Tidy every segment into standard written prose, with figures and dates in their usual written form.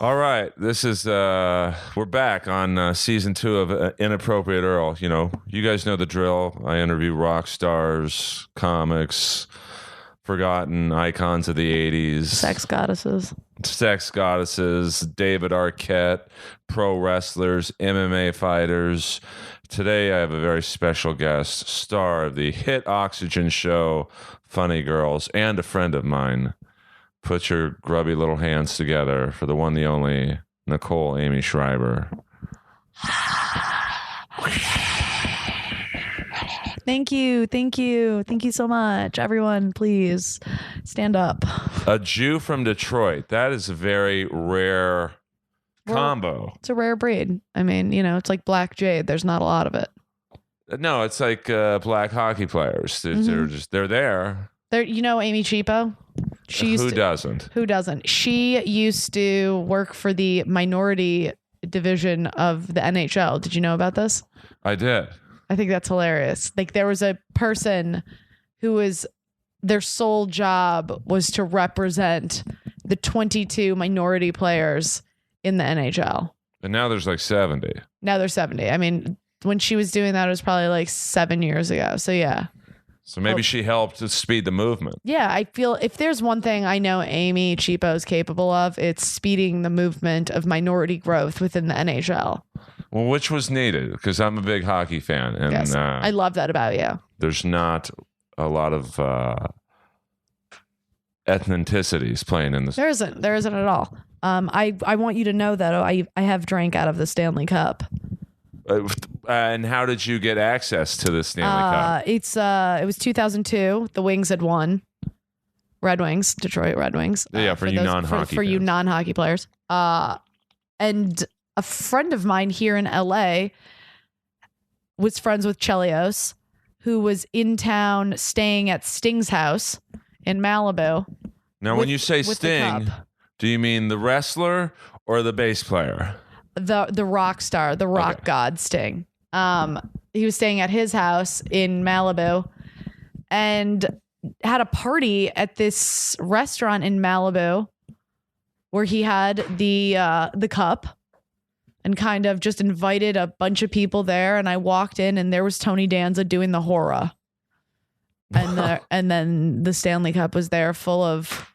All right, this is we're back on season 2 of Inappropriate Earl. You know, you guys know the drill. I interview rock stars, comics, forgotten icons of the 80s, Sex goddesses, David Arquette, pro wrestlers, MMA fighters. Today I have a very special guest, star of the hit Oxygen show, Funny Girls, and a friend of mine. Put your grubby little hands together for the one, the only, Nicole Aimee Schreiber. Thank you so much, everyone. Please stand up. A Jew from Detroit. That is a very rare combo. It's a rare breed. I mean, you know, it's like black jade. There's not a lot of it. No, it's like black hockey players. They're there. You know Aimee Cheapo? Who doesn't? She used to work for the minority division of the NHL. Did you know about this? I did. I think that's hilarious. Like, there was a person who was, their sole job was to represent the 22 minority players in the NHL. And now there's like 70. Now there's 70. I mean, when she was doing that, it was probably like 7 years ago. So yeah. So maybe she helped to speed the movement. Yeah, I feel if there's one thing I know Aimee Cheapo is capable of, it's speeding the movement of minority growth within the NHL. Well, which was needed, because I'm a big hockey fan. And yes, I love that about you. There's not a lot of ethnicities playing in this. There isn't at all. I want you to know that I have drank out of the Stanley Cup. And how did you get access to the Stanley Cup? It was 2002. The Wings had won. Red Wings, Detroit Red Wings. Yeah, for you non-hockey for you non-hockey players. And a friend of mine here in LA was friends with Chelios, who was in town staying at Sting's house in Malibu. Now, when you say Sting, do you mean the wrestler or the bass player? The rock star, the rock god Sting. He was staying at his house in Malibu and had a party at this restaurant in Malibu where he had the cup and kind of just invited a bunch of people there. And I walked in and there was Tony Danza doing the horror. And then the Stanley Cup was there full of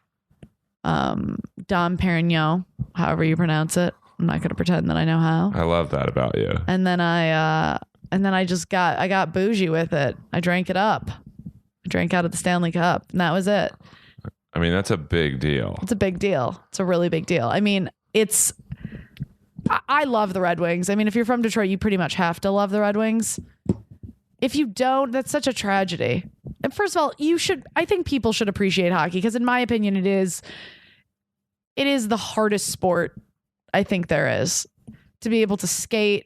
Dom Perignon, however you pronounce it. I'm not going to pretend that I know how. I love that about you. And then I got bougie with it. I drank it up. I drank out of the Stanley Cup, and that was it. I mean, that's a big deal. It's a big deal. It's a really big deal. I mean, I love the Red Wings. I mean, if you're from Detroit, you pretty much have to love the Red Wings. If you don't, that's such a tragedy. And first of all, I think people should appreciate hockey because in my opinion, it is the hardest sport I think there is, to be able to skate.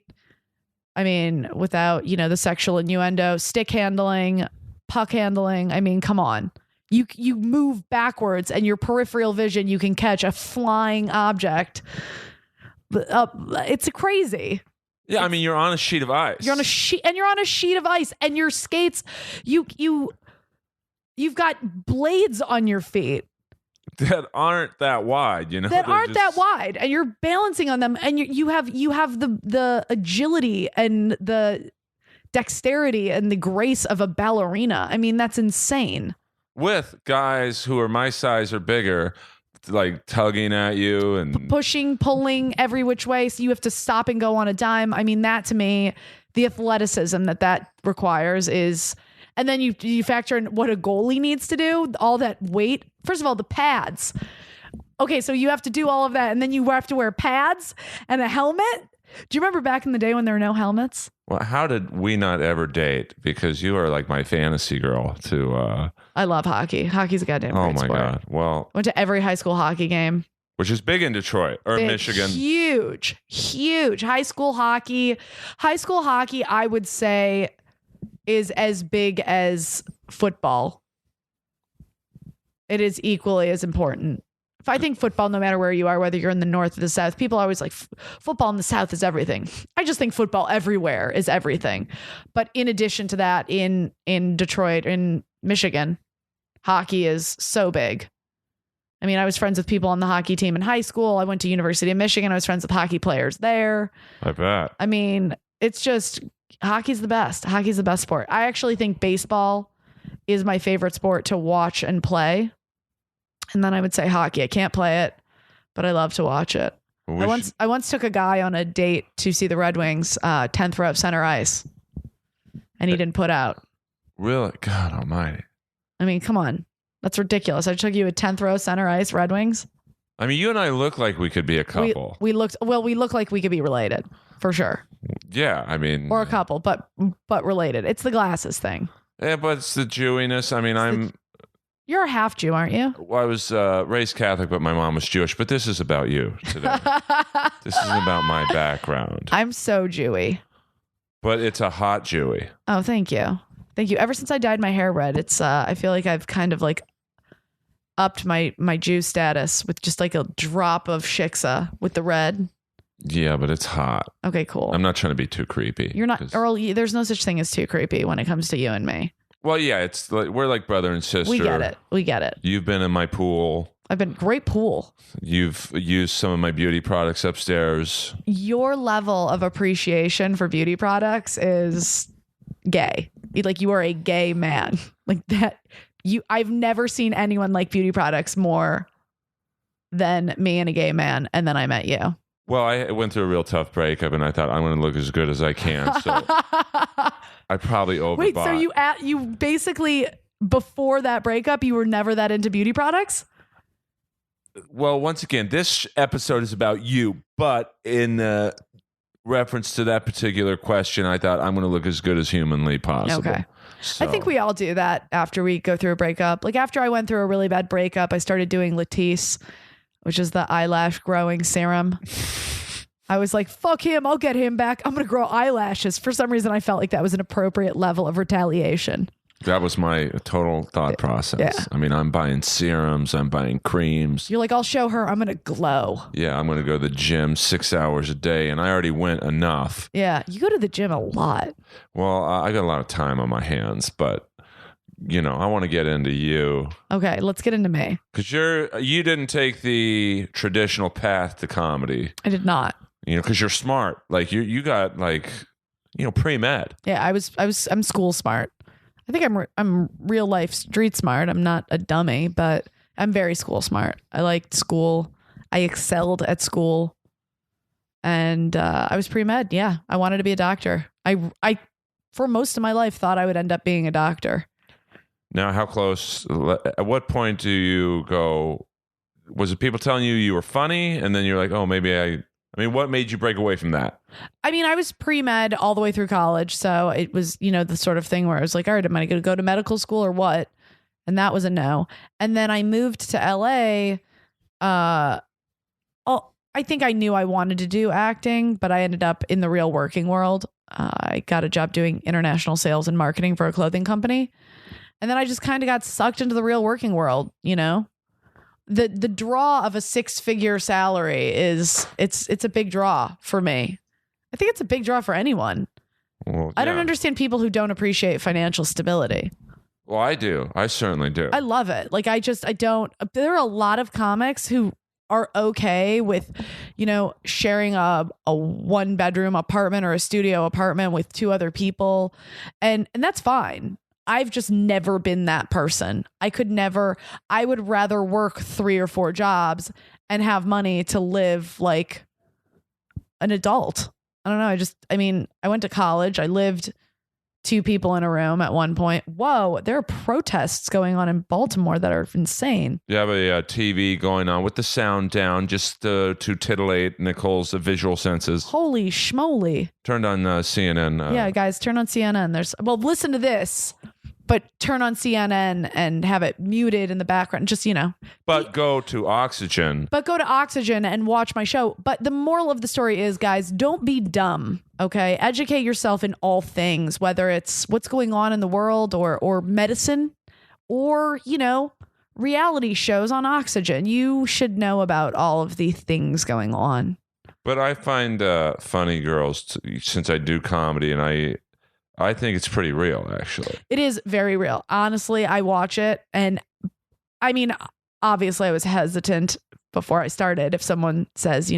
I mean, without, the sexual innuendo, stick handling, puck handling. I mean, come on. You move backwards and your peripheral vision, you can catch a flying object. It's crazy. Yeah, I mean, you're on a sheet of ice. You're on a sheet of ice and your skates, you've got blades on your feet. That aren't that wide, that wide, and you're balancing on them, and you have the agility and the dexterity and the grace of a ballerina. I mean, that's insane. With guys who are my size or bigger, like tugging at you and pushing, pulling every which way, so you have to stop and go on a dime. I mean, that to me, the athleticism that requires is. And then you factor in what a goalie needs to do, all that weight. First of all, the pads. Okay, so you have to do all of that, and then you have to wear pads and a helmet. Do you remember back in the day when there were no helmets? Well, how did we not ever date? Because you are like my fantasy girl to... I love hockey. Hockey's a goddamn great sport. God. Well... Went to every high school hockey game. Which is big in Detroit or Michigan. Huge. High school hockey, I would say, is as big as football. It is equally as important. If I think football, no matter where you are, whether you're in the North or the South, people are always like, football in the South is everything. I just think football everywhere is everything. But in addition to that, in Detroit, in Michigan, hockey is so big. I mean, I was friends with people on the hockey team in high school. I went to University of Michigan. I was friends with hockey players there. I bet. I mean, it's just hockey's the best. Hockey's the best sport. I actually think baseball is my favorite sport to watch and play. And then I would say hockey. I can't play it, but I love to watch it. I once took a guy on a date to see the Red Wings, 10th row center ice, and he didn't put out. Really? God almighty. I mean, come on. That's ridiculous. I took you a 10th row center ice Red Wings. I mean, you and I look like we could be a couple. We look like we could be related for sure. Yeah, I mean, or a couple, but related. It's the glasses thing. Yeah, but it's the Jewiness. I mean, you're a half Jew, aren't you? Well, I was raised Catholic, but my mom was Jewish. But this is about you today. This is about my background. I'm so Jewy. But it's a hot Jewy. Oh, thank you. Thank you. Ever since I dyed my hair red, it's I feel like I've kind of like upped my Jew status with just like a drop of shiksa with the red. Yeah, but it's hot. Okay, cool. I'm not trying to be too creepy. You're not, Earl. There's no such thing as too creepy when it comes to you and me. Well, yeah, it's like we're like brother and sister. We get it. You've been in my pool. I've been great pool. You've used some of my beauty products upstairs. Your level of appreciation for beauty products is gay. Like you are a gay man. Like that. I've never seen anyone like beauty products more than me and a gay man. And then I met you. Well, I went through a real tough breakup, and I thought I'm going to look as good as I can. So I probably overbought. Wait, so you basically before that breakup, you were never that into beauty products? Well, once again, this episode is about you, but in reference to that particular question, I thought I'm going to look as good as humanly possible. Okay. So. I think we all do that after we go through a breakup. Like after I went through a really bad breakup, I started doing Latisse, which is the eyelash growing serum. I was like, fuck him. I'll get him back. I'm going to grow eyelashes. For some reason, I felt like that was an appropriate level of retaliation. That was my total thought process. Yeah. I mean, I'm buying serums. I'm buying creams. You're like, I'll show her. I'm going to glow. Yeah, I'm going to go to the gym 6 hours a day, and I already went enough. Yeah, you go to the gym a lot. Well, I got a lot of time on my hands, but, you know, I want to get into you. Okay, let's get into me. Because you didn't take the traditional path to comedy. I did not. You know, because you're smart. Like, you got, like, you know, pre-med. Yeah, I'm school smart. I think I'm real life street smart. I'm not a dummy, but I'm very school smart. I liked school. I excelled at school, and I was pre-med. Yeah, I wanted to be a doctor. I for most of my life thought I would end up being a doctor. Now, how close? At what point do you go? Was it people telling you were funny, and then you're like, oh, maybe I mean, what made you break away from that? I mean, I was pre-med all the way through college. So it was, you know, the sort of thing where I was like, all right, am I going to go to medical school or what? And that was a no. And then I moved to LA. I think I knew I wanted to do acting, but I ended up in the real working world. I got a job doing international sales and marketing for a clothing company. And then I just kind of got sucked into the real working world, you know? The draw of a 6-figure salary it's a big draw for me. I think it's a big draw for anyone. Well, yeah. I don't understand people who don't appreciate financial stability. Well, I do. I certainly do. I love it. Like I don't. There are a lot of comics who are okay with, you know, sharing a 1-bedroom apartment or a studio apartment with 2 other people, and that's fine. I've just never been that person. I would rather work 3 or 4 jobs and have money to live like an adult. I don't know. I went to college. I lived 2 people in a room at one point. Whoa, there are protests going on in Baltimore that are insane. You have a TV going on with the sound down just to titillate Nicole's visual senses. Holy schmoly. Turned on CNN. Yeah, guys, turn on CNN. Listen to this, but turn on CNN and have it muted in the background. Just, you know. But go to Oxygen. And watch my show. But the moral of the story is, guys, don't be dumb. Okay. Educate yourself in all things, whether it's what's going on in the world or medicine or, you know, reality shows on Oxygen. You should know about all of the things going on. But I find Funny Girls, since I do comedy, and I think it's pretty real, actually. It is very real. Honestly, I watch it, and I mean, obviously I was hesitant before I started. If someone says,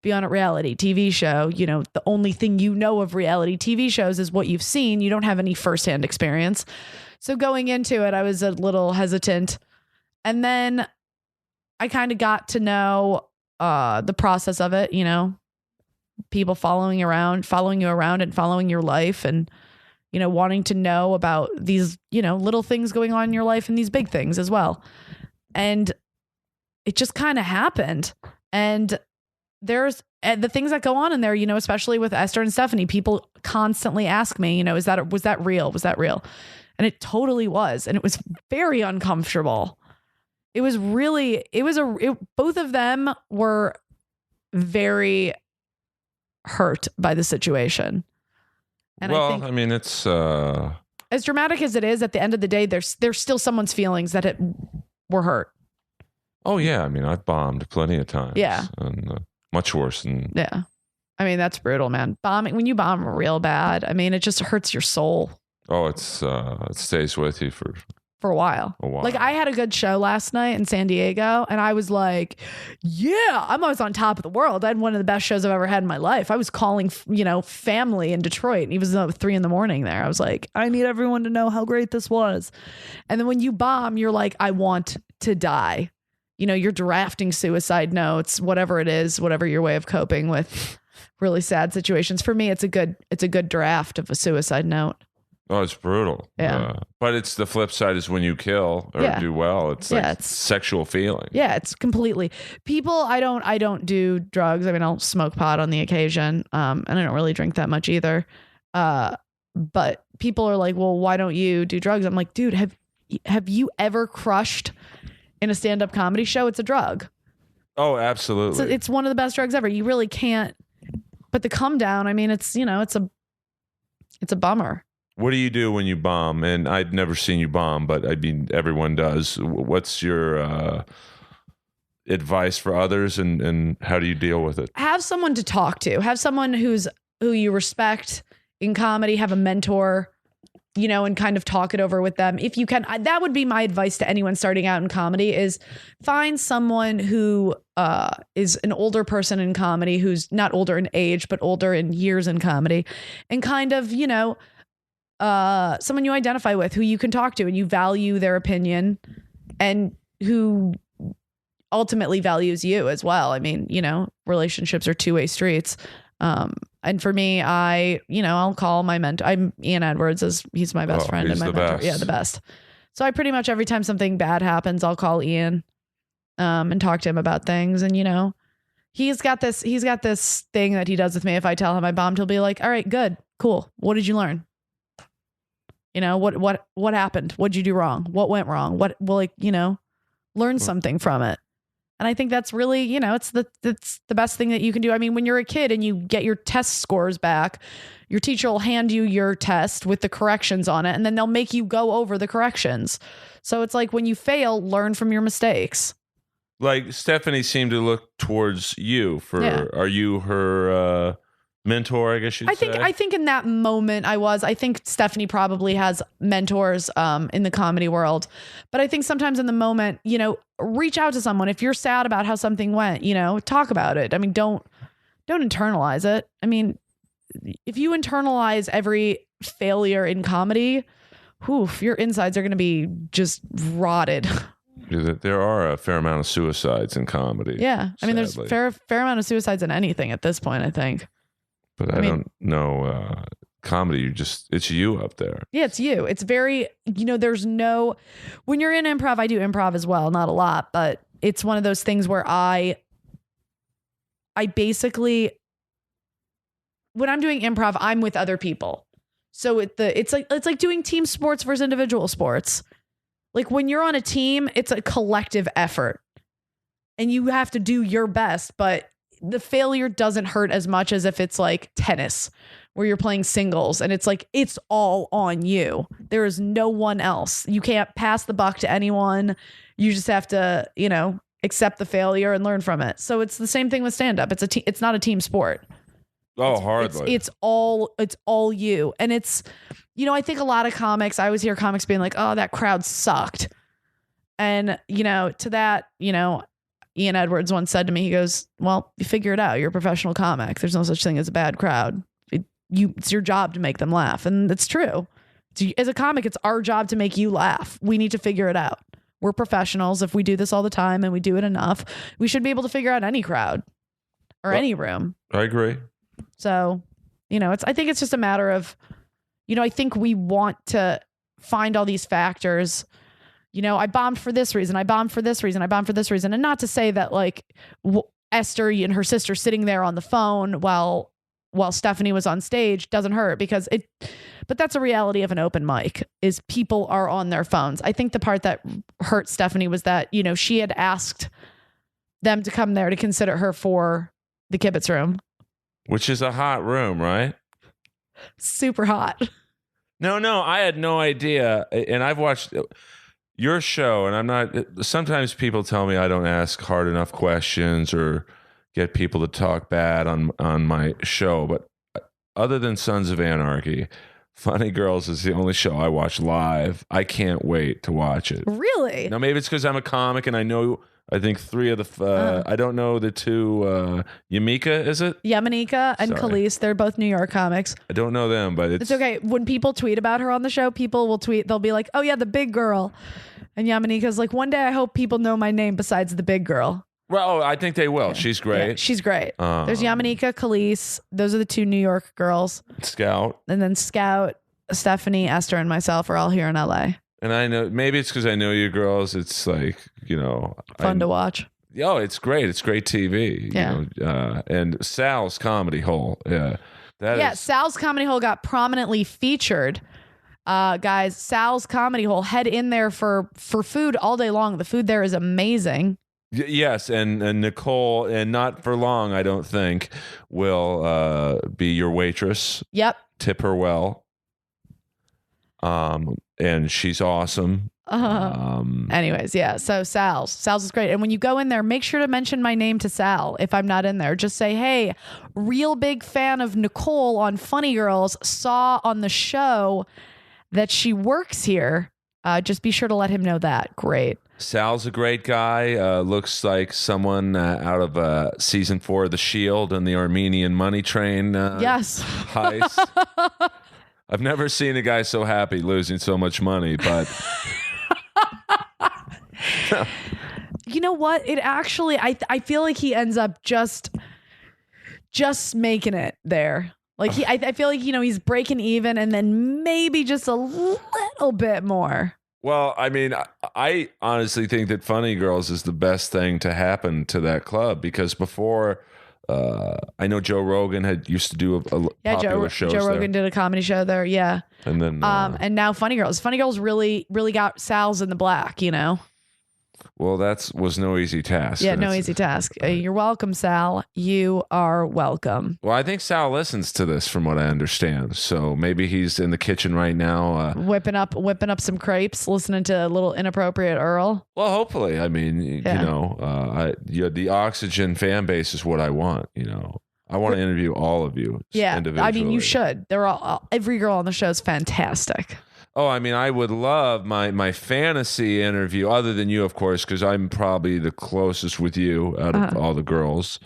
be on a reality TV show, the only thing of reality TV shows is what you've seen. You don't have any firsthand experience. So going into it, I was a little hesitant. And then I kind of got to know the process of it, people following you around and following your life and, wanting to know about these, little things going on in your life and these big things as well. And it just kind of happened. And there's the things that go on in there, especially with Esther and Stephanie, people constantly ask me, was that real? Was that real? And it totally was. And it was very uncomfortable. It was really, both of them were very hurt by the situation. And well, I mean, it's as dramatic as it is, at the end of the day, there's still someone's feelings that were hurt. Oh yeah. I mean, I've bombed plenty of times. Yeah. And much worse than. Yeah. I mean, that's brutal, man. Bombing, when you bomb real bad, I mean, it just hurts your soul. Oh, it stays with you for a while. Like, I had a good show last night in San Diego, and I was like, yeah, I was on top of the world. I had one of the best shows I've ever had in my life. I was calling, family in Detroit, and even though it was 3 a.m. there, I was like, I need everyone to know how great this was. And then when you bomb, you're like, I want to die. You're drafting suicide notes, whatever it is, whatever your way of coping with really sad situations. For me, it's a good draft of a suicide note. Oh, it's brutal. Yeah. But it's the flip side is when you kill or do well, it's like it's sexual feeling. Yeah, it's completely. People, I don't do drugs. I mean, I'll smoke pot on the occasion. And I don't really drink that much either. But people are like, well, why don't you do drugs? I'm like, dude, have you ever crushed in a stand-up comedy show? It's a drug. Oh, absolutely. It's one of the best drugs ever. You really can't. But the come down, I mean, it's a bummer. What do you do when you bomb? And I'd never seen you bomb, but I mean, everyone does. What's your advice for others, and how do you deal with it? Have someone to talk to. Have someone who you respect in comedy. Have a mentor, and kind of talk it over with them. If you can, that would be my advice to anyone starting out in comedy, is find someone who is an older person in comedy, who's not older in age, but older in years in comedy, and kind of, someone you identify with, who you can talk to and you value their opinion, and who ultimately values you as well. I mean, relationships are two-way streets. And for me, I'll call my mentor. I'm Ian Edwards, as he's my best friend and my mentor. Best. Yeah, the best. So I pretty much, every time something bad happens, I'll call Ian, and talk to him about things. And, he's got this thing that he does with me. If I tell him I bombed, he'll be like, all right, good, cool. What did you learn? What happened? What'd you do wrong? What went wrong? Learn something from it. And I think that's really, it's the best thing that you can do. I mean, when you're a kid and you get your test scores back, your teacher will hand you your test with the corrections on it, and then they'll make you go over the corrections. So it's like, when you fail, learn from your mistakes. Like, Stephanie seemed to look towards you are you her mentor, I guess you'd say? I think in that moment I think Stephanie probably has mentors in the comedy world. But I think sometimes in the moment, reach out to someone. If you're sad about how something went, talk about it. I mean, don't internalize it. I mean, if you internalize every failure in comedy, your insides are going to be just rotted. There are a fair amount of suicides in comedy. Yeah. I mean, there's fair amount of suicides in anything at this point, I think. But I don't know, comedy, it's you up there. Yeah, it's you. It's very, there's no, when you're in improv, I do improv as well, not a lot, but it's one of those things where I basically, when I'm doing improv, I'm with other people. So it's like doing team sports versus individual sports. Like, when you're on a team, it's a collective effort and you have to do your best, but the failure doesn't hurt as much as if it's like tennis, where you're playing singles and it's like, it's all on you. There is no one else. You can't pass the buck to anyone. You just have to, accept the failure and learn from it. So it's the same thing with stand-up. It's not a team sport. Oh, hardly. It's all you. And it's, I think a lot of comics, I always hear comics being like, oh, that crowd sucked. And, to that, Ian Edwards once said to me, he goes, well, you figure it out. You're a professional comic. There's no such thing as a bad crowd. It's your job to make them laugh. And it's true. As a comic, it's our job to make you laugh. We need to figure it out. We're professionals. If we do this all the time and we do it enough, we should be able to figure out any crowd or any room. I agree. So, I think it's just a matter of, I think we want to find all these factors. I bombed for this reason. I bombed for this reason. I bombed for this reason. And not to say that like Esther and her sister sitting there on the phone while Stephanie was on stage doesn't hurt but that's a reality of an open mic is people are on their phones. I think the part that hurt Stephanie was that, she had asked them to come there to consider her for the Kibitz room. Which is a hot room, right? Super hot. No, I had no idea. And I've watched your show, and sometimes people tell me I don't ask hard enough questions or get people to talk bad on my show. But other than Sons of Anarchy, Funny Girls is the only show I watch live. I can't wait to watch it. Really? Now, maybe it's because I'm a comic and I think three of the, I don't know the two, Yamika, is it? Yamanika and Khalees. They're both New York comics. I don't know them, but it's okay. When people tweet about her on the show, people will tweet, they'll be like, oh yeah, the big girl. And Yamanika's like, one day I hope people know my name besides the big girl. Well, I think they will. Yeah. She's great. Yeah, she's great. There's Yamanika, Khalees. Those are the two New York girls. Scout. And then Scout, Stephanie, Esther, and myself are all here in LA. And I know, maybe it's because I know you girls. It's like, fun to watch. Oh, it's great. It's great TV. Yeah. And Sal's Comedy Hole. Yeah. Sal's Comedy Hole got prominently featured. Guys, Sal's Comedy Hole, head in there for food all day long. The food there is amazing. Yes, and Nicole, and not for long, I don't think, will be your waitress. Yep. Tip her well. And she's awesome. Anyways, yeah. So Sal's is great. And when you go in there, make sure to mention my name to Sal if I'm not in there. Just say, hey, real big fan of Nicole on Funny Girls, saw on the show that she works here. Just be sure to let him know that. Great. Sal's a great guy. Looks like someone out of season 4 of The Shield and the Armenian money train. Yes. Heist. I've never seen a guy so happy losing so much money, but you know what? It actually, I feel like he ends up just making it there. Like I feel like, he's breaking even and then maybe just a little bit more. Well, I mean, I honestly think that Funny Girls is the best thing to happen to that club because before, I know Joe Rogan used to do a popular show. Joe Rogan did a comedy show there, yeah. And then, and now Funny Girls really, really got Sal's in the black, Well, that was no easy task. Yeah, no easy task. You're welcome, Sal. You are welcome. Well, I think Sal listens to this from what I understand. So maybe he's in the kitchen right now. Whipping up some crepes, listening to a little Inappropriate Earl. Well, hopefully. I mean, the Oxygen fan base is what I want, I want to interview all of you individually. I mean, you should. Every girl on the show is fantastic. Oh, I mean, I would love my fantasy interview, other than you, of course, because I'm probably the closest with you out of all the girls.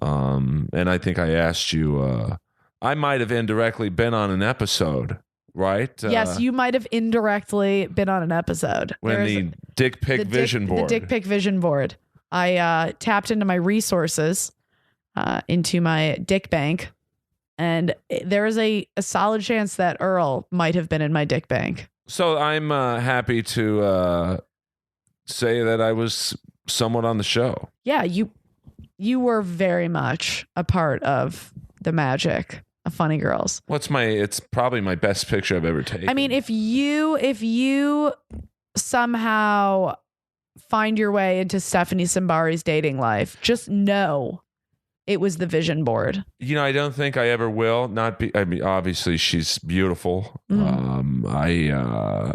And I think I asked you, I might have indirectly been on an episode, right? Yes, you might have indirectly been on an episode. When the dick pic vision board. The dick pic vision board. I tapped into my resources, into my dick bank. And there is a solid chance that Earl might have been in my dick bank. So I'm happy to say that I was somewhat on the show. Yeah, you were very much a part of the magic of Funny Girls. It's probably my best picture I've ever taken. I mean, if you somehow find your way into Stephanie Simbari's dating life, just know it was the vision board. I don't think I ever will. Obviously she's beautiful. Mm-hmm.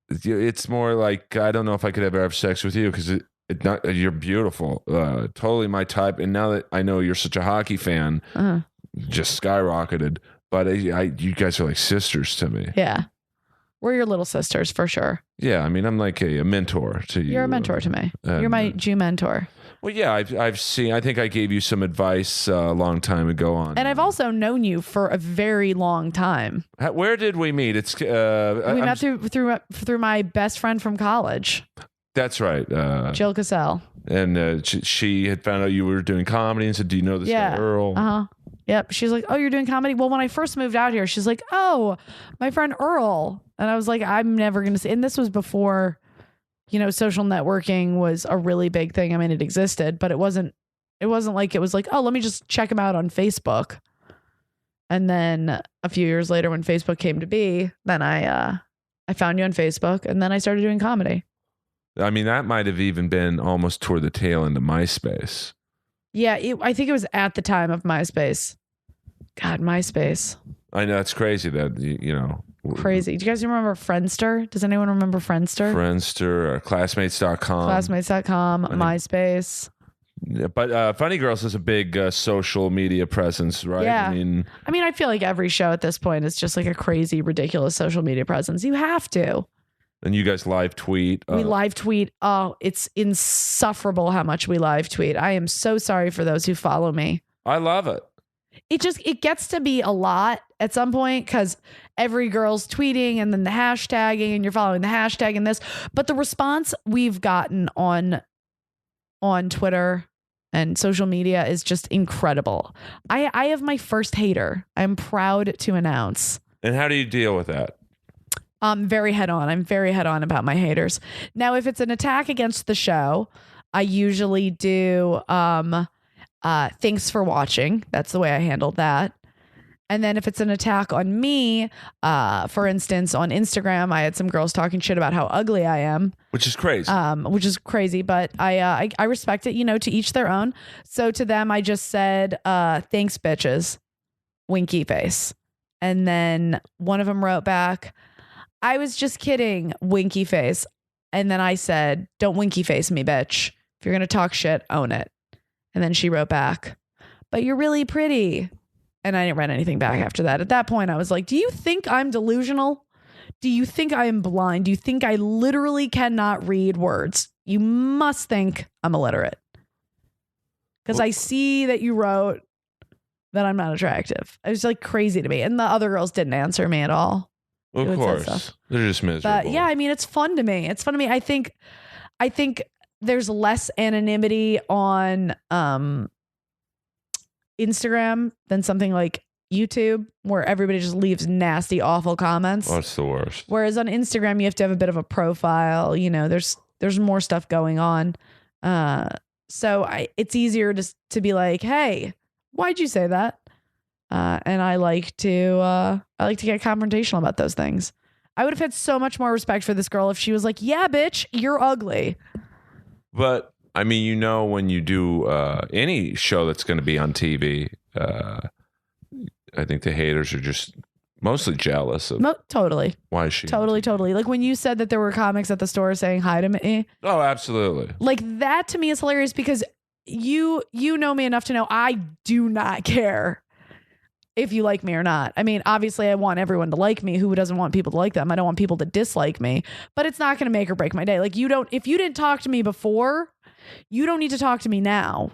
It's more like, I don't know if I could ever have sex with you because you're beautiful. Totally my type. And now that I know you're such a hockey fan, just skyrocketed. But you guys are like sisters to me. Yeah. We're your little sisters for sure. Yeah, I mean, I'm like a mentor to you. You're a mentor to me. You're my Jew mentor. Well, yeah, I've seen. I think I gave you some advice a long time ago on. And I've also known you for a very long time. Where did we meet? It's we met through my best friend from college. That's right, Jill Cassell. And she had found out you were doing comedy and said, "Do you know this guy Earl?" Yep. She's like, "Oh, you're doing comedy?" Well, when I first moved out here, she's like, "Oh, my friend Earl," and I was like, "I'm never gonna see." And this was before, social networking was a really big thing. I mean, it existed, but it wasn't like it was like, oh, let me just check him out on Facebook. And then a few years later, when Facebook came to be, then I found you on Facebook, and then I started doing comedy. I mean, that might have even been almost toward the tail end of MySpace. Yeah, I think it was at the time of MySpace. God, MySpace. I know, it's crazy that, Crazy. Do you guys remember Friendster? Does anyone remember Friendster? Friendster, Classmates.com. Classmates.com, MySpace. Yeah, but Funny Girls is a big social media presence, right? Yeah. I mean, I feel like every show at this point is just like a crazy, ridiculous social media presence. You have to. And you guys live tweet. We live tweet. Oh, it's insufferable how much we live tweet. I am so sorry for those who follow me. I love it. It gets to be a lot at some point because every girl's tweeting and then the hashtagging and you're following the hashtag and this. But the response we've gotten on Twitter and social media is just incredible. I have my first hater. I'm proud to announce. And how do you deal with that? Very head on. I'm very head on about my haters. Now, if it's an attack against the show, I usually do thanks for watching. That's the way I handled that. And then if it's an attack on me, for instance, on Instagram, I had some girls talking shit about how ugly I am. Which is crazy. But I respect it, to each their own. So to them, I just said, thanks, bitches. Winky face. And then one of them wrote back, I was just kidding, winky face. And then I said, don't winky face me, bitch. If you're going to talk shit, own it. And then she wrote back, but you're really pretty. And I didn't write anything back after that. At that point, I was like, do you think I'm delusional? Do you think I am blind? Do you think I literally cannot read words? You must think I'm illiterate. Because I see that you wrote that I'm not attractive. It was like crazy to me. And the other girls didn't answer me at all. Of course. They're just miserable. But yeah, it's fun to me. It's fun to me. I think there's less anonymity on Instagram than something like YouTube, where everybody just leaves nasty, awful comments. Oh, it's the worst. Whereas on Instagram, you have to have a bit of a profile. There's more stuff going on. So it's easier to be like, hey, why'd you say that? And I like to get confrontational about those things. I would have had so much more respect for this girl if she was like, yeah, bitch, you're ugly. But I mean, when you do any show that's going to be on TV, I think the haters are just mostly jealous of totally. Why is she totally. Like when you said that there were comics at the store saying hi to me. Oh, absolutely. Like that to me is hilarious because you know me enough to know I do not care if you like me or not. I mean, obviously I want everyone to like me. Who doesn't want people to like them? I don't want people to dislike me, but it's not going to make or break my day. Like if you didn't talk to me before, you don't need to talk to me now.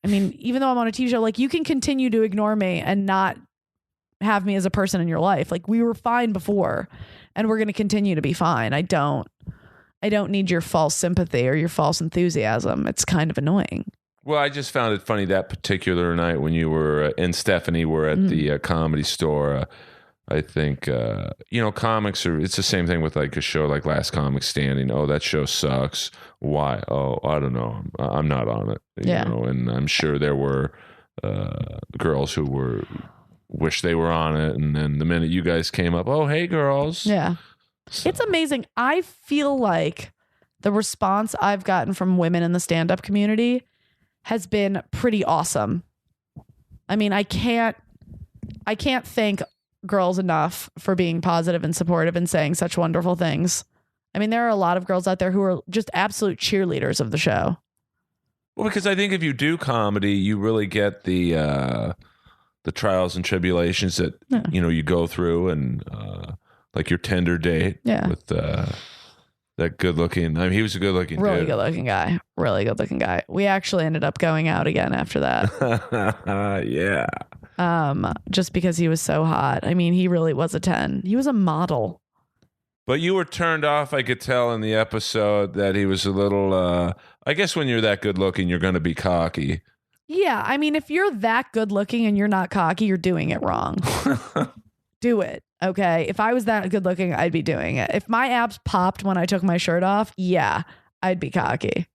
I mean, even though I'm on a TV show, like you can continue to ignore me and not have me as a person in your life. Like we were fine before and we're going to continue to be fine. I don't need your false sympathy or your false enthusiasm. It's kind of annoying. Well, I just found it funny that particular night when you were and Stephanie were at the Comedy Store. I think, comics it's the same thing with like a show like Last Comic Standing. Oh, that show sucks. Why? Oh, I don't know. I'm not on it. And I'm sure there were girls who wish they were on it. And then the minute you guys came up, oh, hey, girls. Yeah. So. It's amazing. I feel like the response I've gotten from women in the stand-up community has been pretty awesome. I mean, I can't thank girls enough for being positive and supportive and saying such wonderful things. I mean, there are a lot of girls out there who are just absolute cheerleaders of the show. Well, because I think if you do comedy, you really get the trials and tribulations that you go through, and like your Tinder date. Yeah. With that good looking. I mean, he was a good looking Really dude. good looking guy. Really good looking guy. We actually ended up going out again after that. Yeah. Just because he was so hot. I mean, he really was a 10. He was a model. But you were turned off, I could tell in the episode that he was a little, I guess when you're that good looking, you're going to be cocky. Yeah. I mean, if you're that good looking and you're not cocky, you're doing it wrong. Do it. Okay. If I was that good looking, I'd be doing it. If my abs popped when I took my shirt off, yeah, I'd be cocky.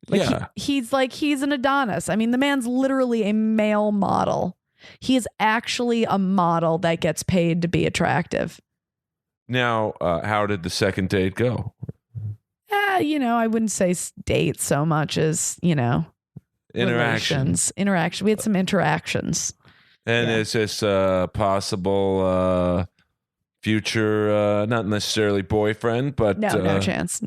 Like yeah. He's an Adonis. I mean, the man's literally a male model. He is actually a model that gets paid to be attractive. Now, how did the second date go? I wouldn't say date so much as, Interactions. Interaction. We had some interactions. And is this possible future, not necessarily boyfriend, but... No chance.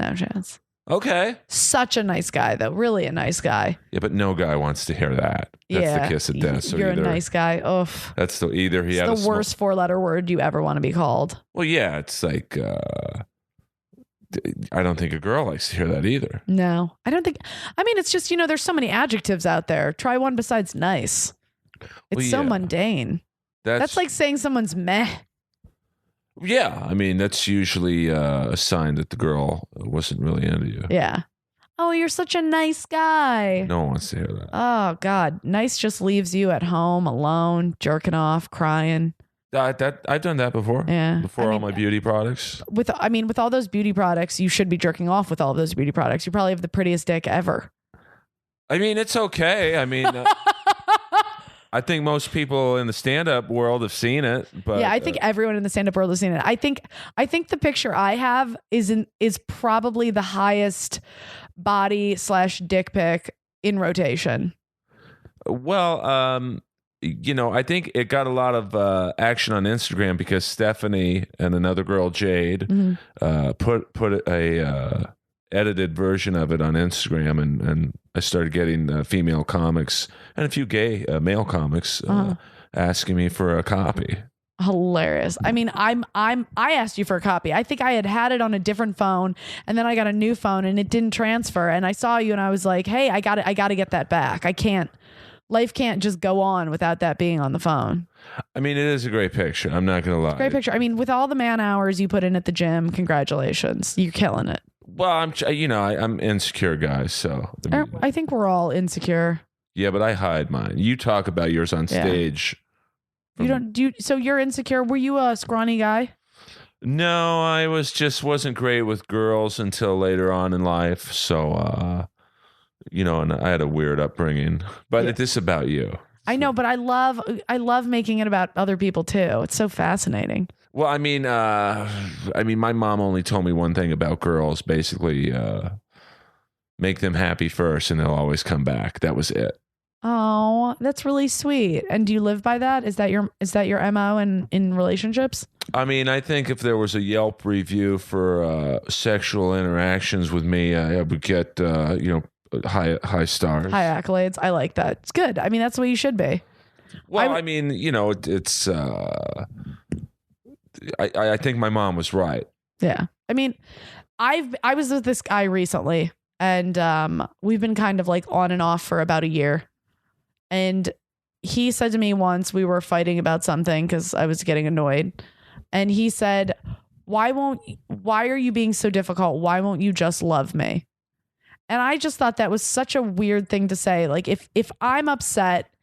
Okay. Such a nice guy, though. Really a nice guy. Yeah, but no guy wants to hear that. That's the kiss of death. So you're a nice guy. Oof. That's either he had the worst four-letter word you ever want to be called. Well, yeah, it's like... I don't think a girl likes to hear that either. No, I don't think... I mean, it's just, there's so many adjectives out there. Try one besides nice. It's so mundane. That's like saying someone's meh. Yeah, I mean, that's usually a sign that the girl wasn't really into you. Yeah. Oh, you're such a nice guy. No one wants to hear that. Oh, God. Nice just leaves you at home alone, jerking off, crying. I've done that before. Yeah. Before all my beauty products. With all those beauty products, you should be jerking off with all of those beauty products. You probably have the prettiest dick ever. I mean, it's okay. I mean... I think most people in the stand-up world have seen it, but yeah, I think everyone in the stand-up world has seen it. I think the picture I have is probably the highest body / dick pic in rotation. Well, I think it got a lot of action on Instagram because Stephanie and another girl, Jade, put a edited version of it on Instagram, and I started getting female comics and a few gay male comics asking me for a copy. Hilarious. I mean, I asked you for a copy. I think I had it on a different phone, and then I got a new phone and it didn't transfer. And I saw you and I was like, hey, I got to get that back. Life can't just go on without that being on the phone. I mean, it is a great picture. I'm not going to lie. It's a great picture. I mean, with all the man hours you put in at the gym, congratulations. You're killing it. Well, I'm insecure, guys. So I think we're all insecure. Yeah, but I hide mine. You talk about yours on stage. So you're insecure. Were you a scrawny guy? No, I wasn't great with girls until later on in life. So, and I had a weird upbringing. But this is about you. I know, but I love making it about other people too. It's so fascinating. Well, I mean, my mom only told me one thing about girls. Basically, make them happy first, and they'll always come back. That was it. Oh, that's really sweet. And do you live by that? Is that your MO in relationships? I mean, I think if there was a Yelp review for sexual interactions with me, I would get high stars, high accolades. I like that. It's good. I mean, that's the way you should be. Well, I mean, it's. I think my mom was right. Yeah. I mean, I was with this guy recently, and we've been kind of like on and off for about a year. And he said to me once, we were fighting about something because I was getting annoyed. And he said, why are you being so difficult? Why won't you just love me? And I just thought that was such a weird thing to say. Like if I'm upset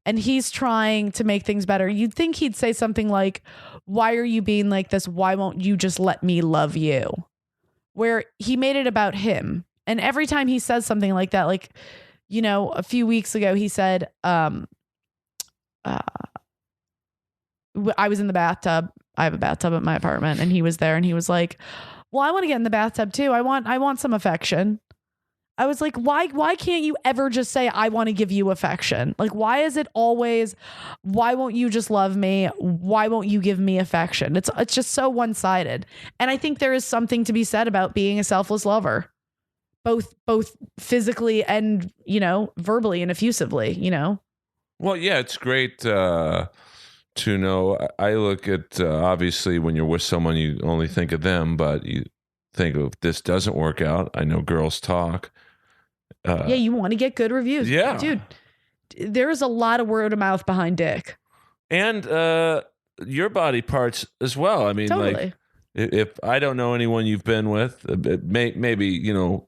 and he's trying to make things better, you'd think he'd say something like, why are you being like this? Why won't you just let me love you? Where he made it about him. And every time he says something like that, like, a few weeks ago, he said, I was in the bathtub. I have a bathtub at my apartment, and he was there, and he was like, well, I want to get in the bathtub too. I want some affection. I was like, why can't you ever just say, I want to give you affection? Like, why is it always, why won't you just love me? Why won't you give me affection? It's just so one-sided. And I think there is something to be said about being a selfless lover, both physically and, verbally and effusively, Well, yeah, it's great. to know. I look at obviously when you're with someone, you only think of them, but you think of this doesn't work out. I know girls talk. Yeah, you want to get good reviews. Yeah. Dude, there's a lot of word of mouth behind dick. And your body parts as well. I mean, Totally. like, if I don't know anyone you've been with, maybe, you know,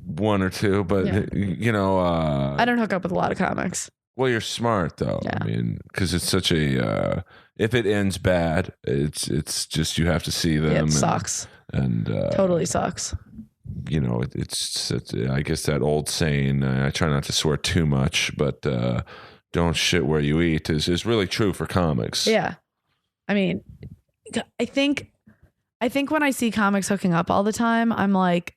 one or two, but, I don't hook up with a lot of comics. Well, you're smart, though. Yeah. I mean, because it's such a, if it ends bad, it's just you have to see them. Yeah, it sucks. And totally sucks. You know, it's I guess that old saying, I try not to swear too much, but don't shit where you eat is really true for comics. Yeah. I mean, I think when I see comics hooking up all the time, I'm like,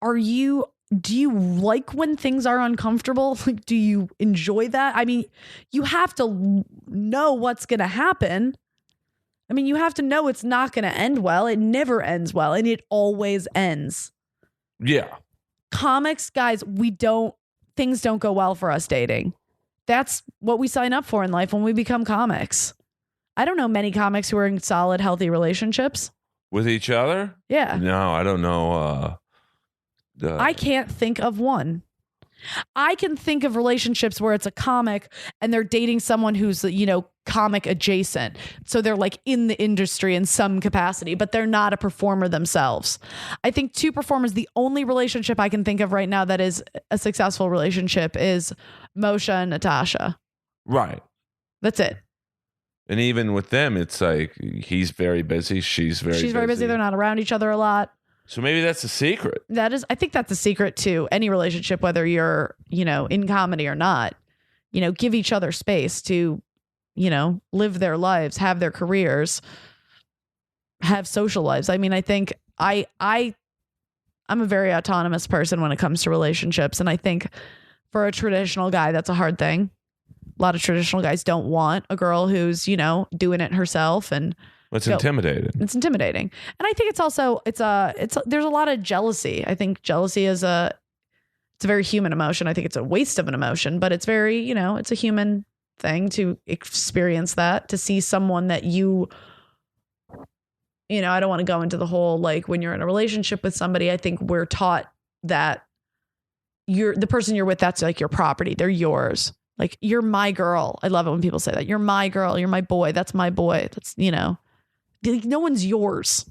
do you like when things are uncomfortable? Like, do you enjoy that? I mean, you have to know what's going to happen. I mean, you have to know it's not going to end well. It never ends well, and it always ends. Yeah. Comics, guys, things don't go well for us dating. That's what we sign up for in life when we become comics. I don't know many comics who are in solid, healthy relationships. With each other? Yeah. No, I don't know. I can't think of one. I can think of relationships where it's a comic and they're dating someone who's, comic adjacent. So they're like in the industry in some capacity, but they're not a performer themselves. I think two performers, the only relationship I can think of right now that is a successful relationship is Moshe and Natasha. Right. That's it. And even with them, it's like he's very busy. She's very busy. They're not around each other a lot. So maybe that's a secret. I think that's a secret to any relationship, whether you're, in comedy or not. Give each other space to, live their lives, have their careers, have social lives. I mean, I think I'm a very autonomous person when it comes to relationships. And I think for a traditional guy, that's a hard thing. A lot of traditional guys don't want a girl who's, doing it herself, and it's intimidating. It's intimidating. And I think it's also, there's a lot of jealousy. I think jealousy is it's a very human emotion. I think it's a waste of an emotion, but it's very, it's a human thing to experience that, to see someone that I don't want to go into the whole, like, when you're in a relationship with somebody, I think we're taught that the person you're with, that's like your property. They're yours. Like, you're my girl. I love it when people say that. You're my girl. You're my boy. That's my boy. That's, no one's yours.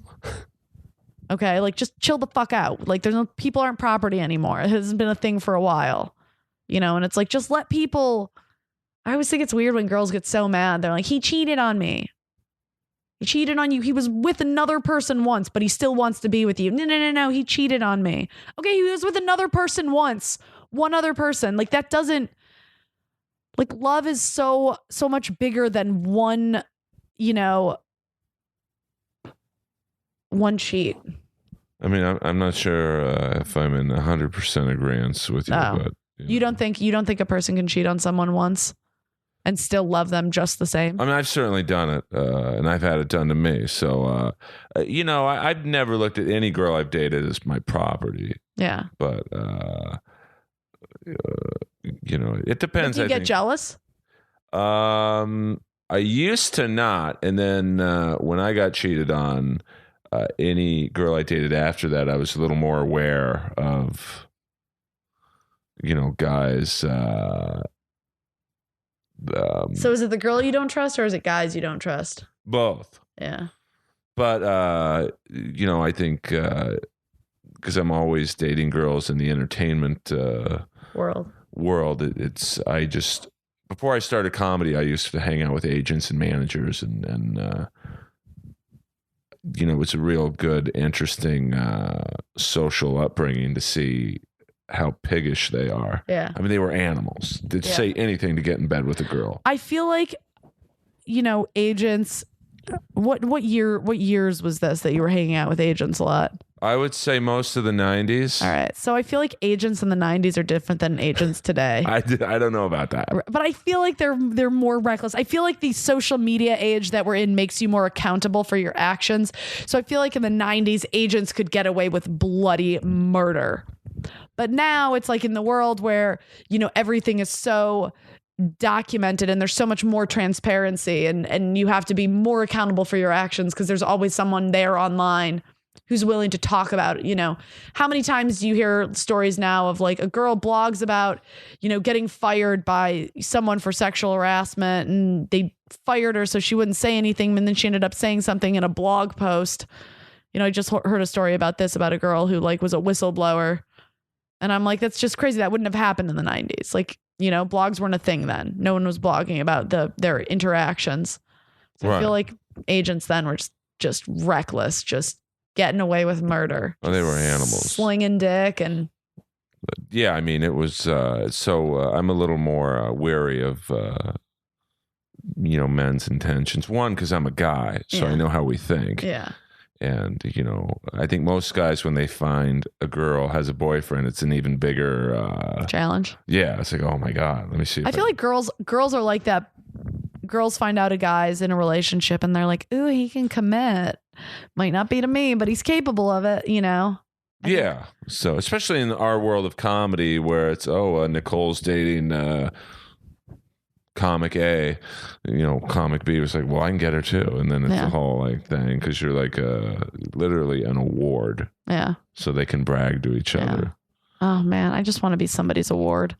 Okay. Like, just chill the fuck out. Like, people aren't property anymore. It hasn't been a thing for a while, and it's like, just let people. I always think it's weird when girls get so mad. They're like, he cheated on me. He cheated on you. He was with another person once, but he still wants to be with you. No. He cheated on me. Okay. He was with another person once. One other person. Like, that doesn't, like, love is so much bigger than one cheat. I mean, I'm not sure if I'm in 100% agreement with you, but you don't think a person can cheat on someone once and still love them just the same? I mean, I've certainly done it, and I've had it done to me. So, I've never looked at any girl I've dated as my property. Yeah, but it depends. Do you get jealous? I used to not, and then when I got cheated on, any girl I dated after that, I was a little more aware of, guys. So is it the girl you don't trust, or is it guys you don't trust? Both. Yeah. But I think because I'm always dating girls in the entertainment world, it's before I started comedy, I used to hang out with agents and managers, and it was a real good, interesting social upbringing to see how piggish they are. Yeah. I mean, they were animals. They'd say anything to get in bed with a girl. I feel like, agents, what years was this that you were hanging out with agents a lot? I would say most of the 90s. All right. So I feel like agents in the 90s are different than agents today. I don't know about that. But I feel like they're more reckless. I feel like the social media age that we're in makes you more accountable for your actions. So I feel like in the 90s, agents could get away with bloody murder. But now it's like in the world where, everything is so documented and there's so much more transparency and you have to be more accountable for your actions because there's always someone there online who's willing to talk about it. You know, how many times do you hear stories now of like a girl blogs about, you know, getting fired by someone for sexual harassment and they fired her so she wouldn't say anything, and then she ended up saying something in a blog post. You know, I just heard a story about this, about a girl who like was a whistleblower. And I'm like, that's just crazy. That wouldn't have happened in the 90s. Like, you know, blogs weren't a thing then. No one was blogging about their interactions. So I feel like agents then were just reckless, just getting away with murder. Oh, they were animals. Slinging dick and... Yeah, I mean, it was... I'm a little more wary of, you know, men's intentions. One, because I'm a guy, so I know how we think. Yeah. And, you know, I think most guys, when they find a girl has a boyfriend, it's an even bigger... challenge. Yeah, it's like, oh my God, let me see. I feel like girls are like that. Girls find out a guy's in a relationship and they're like, ooh, he can commit. Might not be to me, but he's capable of it, you know? Yeah. So, especially in our world of comedy where it's, Nicole's dating... comic A, you know, comic B was like, well, I can get her too. And then it's a whole like thing because you're like literally an award. Yeah. So they can brag to each other. Oh, man. I just want to be somebody's award.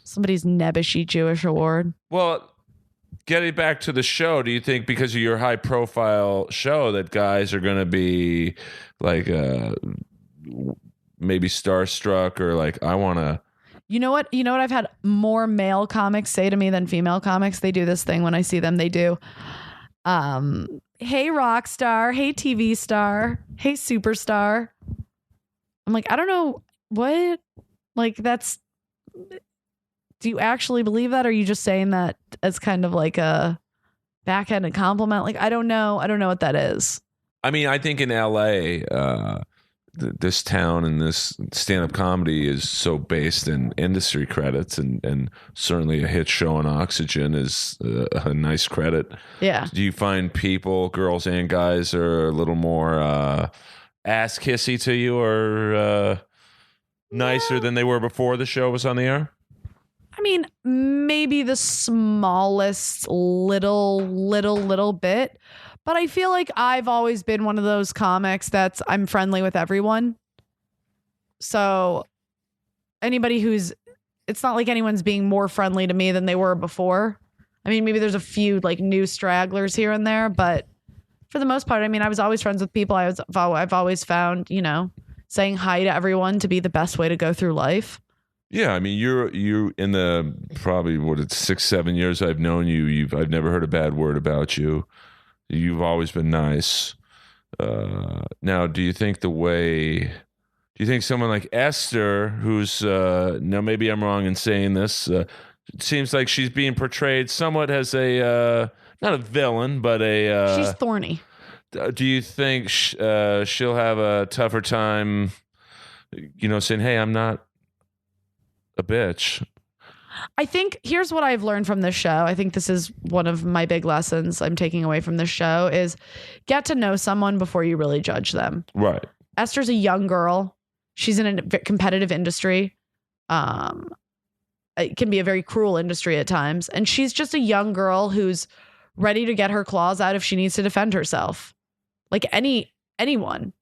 Somebody's nebbishy Jewish award. Well, getting back to the show, do you think because of your high profile show that guys are going to be like maybe starstruck or like, I want to... You know what? I've had more male comics say to me than female comics. They do this thing when I see them. They do, hey, rock star. Hey, TV star. Hey, superstar. I'm like, I don't know what, like, that's, do you actually believe that? Or are you just saying that as kind of like a backhanded compliment? Like, I don't know what that is. I mean, I think in LA, this town and this stand-up comedy is so based in industry credits, and certainly a hit show on Oxygen is a nice credit. Yeah. Do you find people, girls and guys, are a little more ass kissy to you or nicer than they were before the show was on the air? I mean, maybe the smallest little bit. But I feel like I've always been one of those comics that's I'm friendly with everyone. So anybody it's not like anyone's being more friendly to me than they were before. I mean, maybe there's a few like new stragglers here and there, but for the most part, I mean, I was always friends with people. I've always found, you know, saying hi to everyone to be the best way to go through life. Yeah, I mean, you're in the probably 6-7 years I've known you. I've never heard a bad word about you. You've always been nice. Now, do you think someone like Esther, who's, now maybe I'm wrong in saying this, it seems like she's being portrayed somewhat as not a villain, but she's thorny. Do you think she'll have a tougher time, you know, saying, hey, I'm not a bitch? I think here's what I've learned from this show. I think this is one of my big lessons I'm taking away from this show is get to know someone before you really judge them. Right. Esther's a young girl. She's in a competitive industry. It can be a very cruel industry at times. And she's just a young girl who's ready to get her claws out if she needs to defend herself. Like anyone.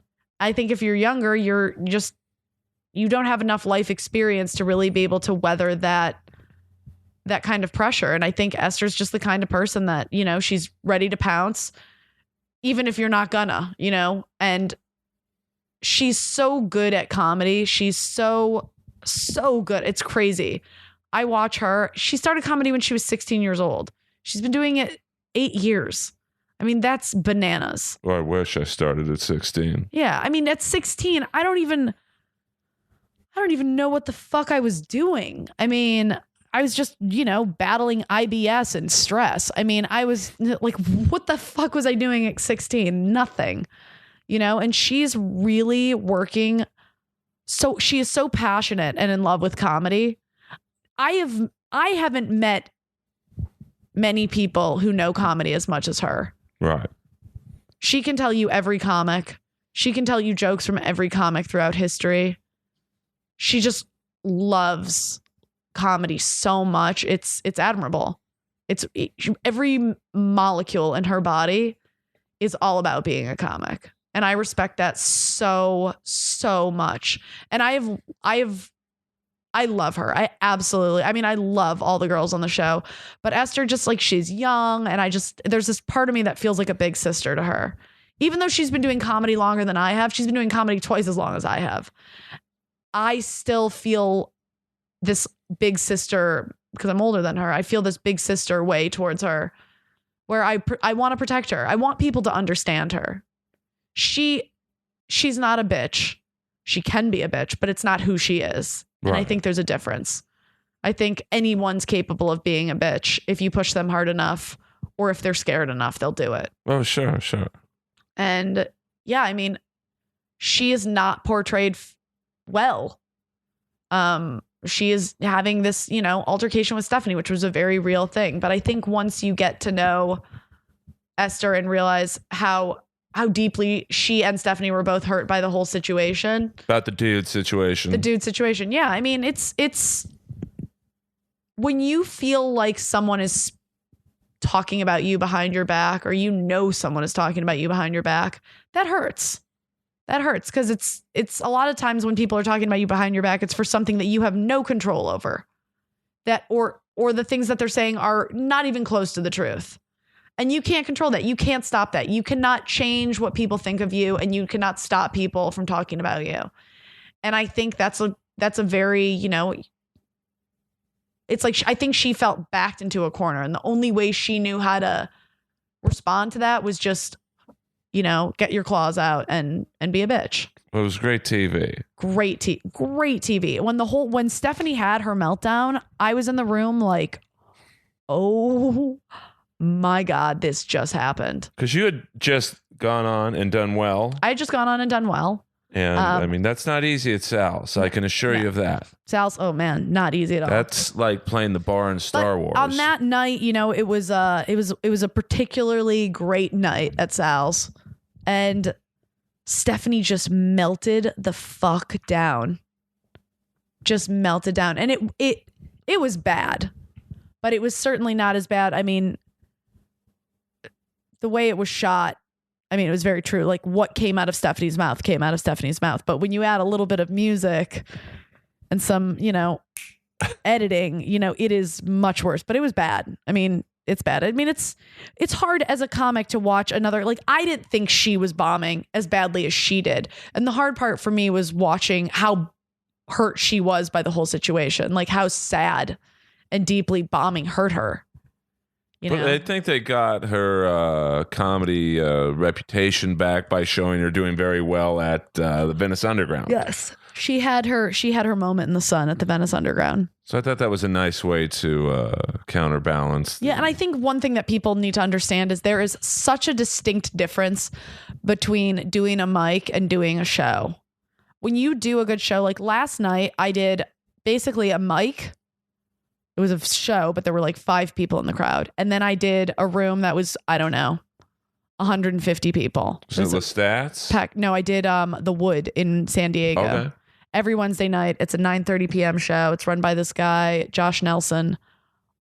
I think if you're younger, you don't have enough life experience to really be able to weather that kind of pressure. And I think Esther's just the kind of person that, you know, she's ready to pounce, even if you're not gonna, you know, and she's so good at comedy. She's so good. It's crazy. I watch her. She started comedy when she was 16 years old. She's been doing it 8 years. I mean, that's bananas. Well, I wish I started at 16. Yeah. I mean, at 16, I don't even know what the fuck I was doing. I mean, I was just, you know, battling IBS and stress. I mean, I was like, what the fuck was I doing at 16? Nothing, you know, and she's really working. So she is so passionate and in love with comedy. I haven't met many people who know comedy as much as her. Right. She can tell you every comic. She can tell you jokes from every comic throughout history. She just loves comedy so much. It's admirable. Every molecule in her body is all about being a comic. And I respect that so much. And I love her. I love all the girls on the show, but Esther, just like, she's young, and there's this part of me that feels like a big sister to her. Even though she's been doing comedy longer than I have, she's been doing comedy twice as long as I have. I still feel this big sister, because I'm older than her. I feel this big sister way towards her, where I want to protect her. I want people to understand her. She's not a bitch. She can be a bitch, but it's not who she is. And I think there's a difference. I think anyone's capable of being a bitch if you push them hard enough, or if they're scared enough, they'll do it. Oh, sure. And yeah, I mean, she is not portrayed well. She is having this, altercation with Stephanie, which was a very real thing. But I think once you get to know Esther and realize how deeply she and Stephanie were both hurt by the whole situation. About the dude situation. Yeah. I mean, it's when you feel like someone is talking about you behind your back, or someone is talking about you behind your back, that hurts. That hurts, because it's a lot of times when people are talking about you behind your back, it's for something that you have no control over. That or the things that they're saying are not even close to the truth. And you can't control that. You can't stop that. You cannot change what people think of you, and you cannot stop people from talking about you. And I think that's a very, it's like, I think she felt backed into a corner, and the only way she knew how to respond to that was just, get your claws out and be a bitch. It was great TV. Great TV. When Stephanie had her meltdown, I was in the room like, oh my God, this just happened. Because you had just gone on and done well. I had just gone on and done well. And I mean, that's not easy at Sal's. I can assure you of that. Sal's, oh man, not easy at all. That's like playing the bar in Star Wars. On that night, it was a particularly great night at Sal's, and Stephanie just melted the fuck down. Just melted down, and it was bad, but it was certainly not as bad. I mean, the way it was shot, it was very true. Like, what came out of Stephanie's mouth came out of Stephanie's mouth. But when you add a little bit of music and some, editing, it is much worse. But it was bad. I mean, it's bad. I mean, it's hard as a comic to watch another. Like, I didn't think she was bombing as badly as she did. And the hard part for me was watching how hurt she was by the whole situation. Like, how sad and deeply bombing hurt her. But I think they got her comedy reputation back by showing her doing very well at the Venice Underground. Yes, she had her moment in the sun at the Venice Underground. So I thought that was a nice way to counterbalance. Yeah, and I think one thing that people need to understand is there is such a distinct difference between doing a mic and doing a show. When you do a good show, like last night, I did basically a mic. It was a show, but there were like 5 people in the crowd. And then I did a room that was, I don't know, 150 people. So the stats? No, I did the Wood in San Diego. Okay. Every Wednesday night. It's a 9:30 p.m. show. It's run by this guy, Josh Nelson.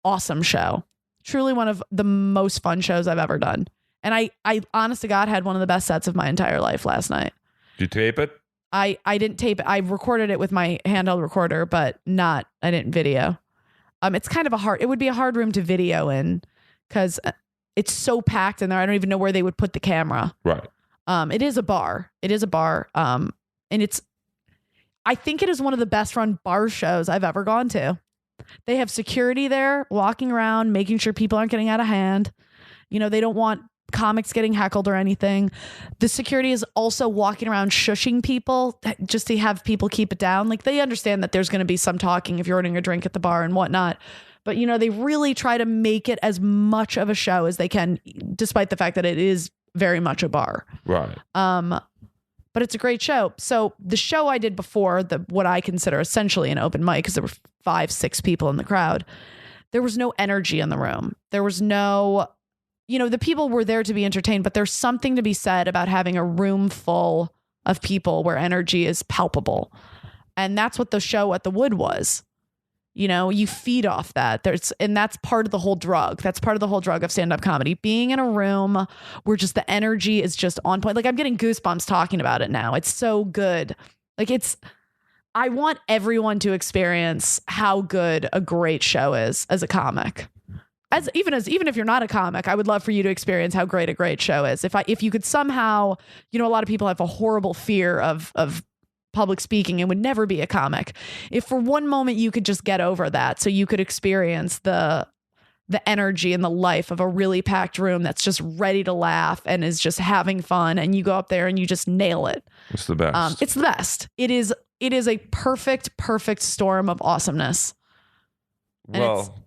Awesome show. Truly one of the most fun shows I've ever done. And I honest to God, had one of the best sets of my entire life last night. Did you tape it? I didn't tape it. I recorded it with my handheld recorder, but I didn't video. It's kind of it would be a hard room to video in because it's so packed in there. I don't even know where they would put the camera. Right. It is a bar. And I think it is one of the best run bar shows I've ever gone to. They have security there walking around, making sure people aren't getting out of hand. They don't want comics getting heckled or anything. The security is also walking around shushing people just to have people keep it down. Like, they understand that there's going to be some talking if you're ordering a drink at the bar and whatnot. But, they really try to make it as much of a show as they can, despite the fact that it is very much a bar. Right. But it's a great show. So the show I did before, what I consider essentially an open mic, because there were 5-6 people in the crowd, there was no energy in the room. There was no... the people were there to be entertained, but there's something to be said about having a room full of people where energy is palpable. And that's what the show at the Wood was. You feed off that. And that's part of the whole drug. That's part of the whole drug of stand-up comedy. Being in a room where just the energy is just on point. Like, I'm getting goosebumps talking about it now. It's so good. Like, I want everyone to experience how good a great show is as a comic. Even if you're not a comic, I would love for you to experience how great a great show is. If you could somehow, a lot of people have a horrible fear of public speaking and would never be a comic. If for one moment you could just get over that, so you could experience the energy and the life of a really packed room that's just ready to laugh and is just having fun, and you go up there and you just nail it. It's the best. It's the best. It is a perfect storm of awesomeness. Well,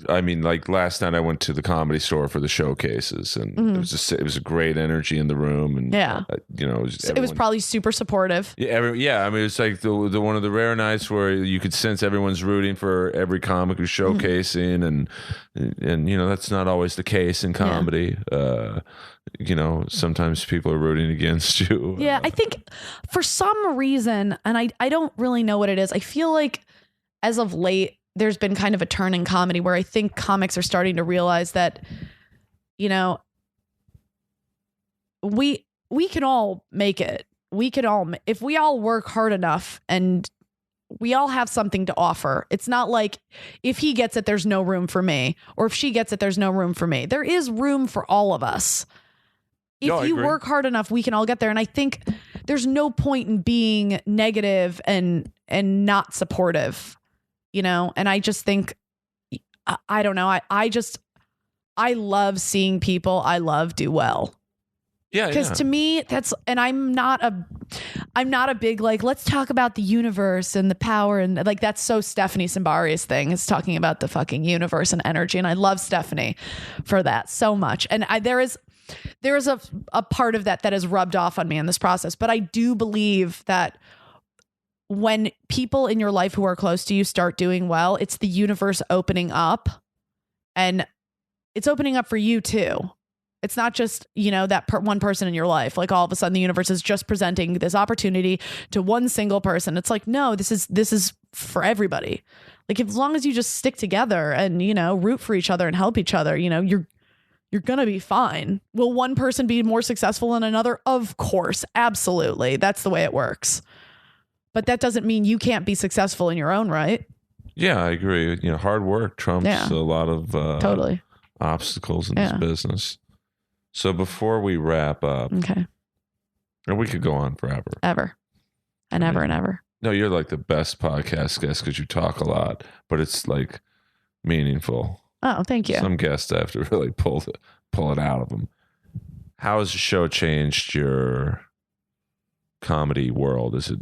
I mean, like last night I went to the Comedy Store for the showcases, and it was a great energy in the room, and it was probably super supportive. Yeah, I mean, it was like the one of the rare nights where you could sense everyone's rooting for every comic who's showcasing, and that's not always the case in comedy. Sometimes people are rooting against you. Yeah, I think for some reason, and I don't really know what it is. I feel like as of late, there's been kind of a turn in comedy where I think comics are starting to realize that, we can all make it. If we all work hard enough and we all have something to offer. It's not like if he gets it, there's no room for me, or if she gets it, there's no room for me. There is room for all of us. If you work hard enough, we can all get there. And I think there's no point in being negative and not supportive. And I just think, I don't know. I love seeing people I love do well. Yeah. Because to me, and I'm not a big, like, let's talk about the universe and the power. And like, that's so Stephanie Simbari's thing, is talking about the fucking universe and energy. And I love Stephanie for that so much. And there is a part of that has rubbed off on me in this process. But I do believe that when people in your life who are close to you start doing well, it's the universe opening up, and it's opening up for you too. It's not just, that one person in your life. Like, all of a sudden the universe is just presenting this opportunity to one single person. It's like, no, this is for everybody. Like, as long as you just stick together and, root for each other and help each other, you're going to be fine. Will one person be more successful than another? Of course. Absolutely. That's the way it works. But that doesn't mean you can't be successful in your own right. Yeah, I agree. Hard work trumps a lot of totally obstacles in this business. So before we wrap up, okay, and we could go on forever, ever and ever. No, you're like the best podcast guest because you talk a lot, but it's like meaningful. Oh, thank you. Some guests have to really pull it out of them. How has the show changed your comedy world? Is it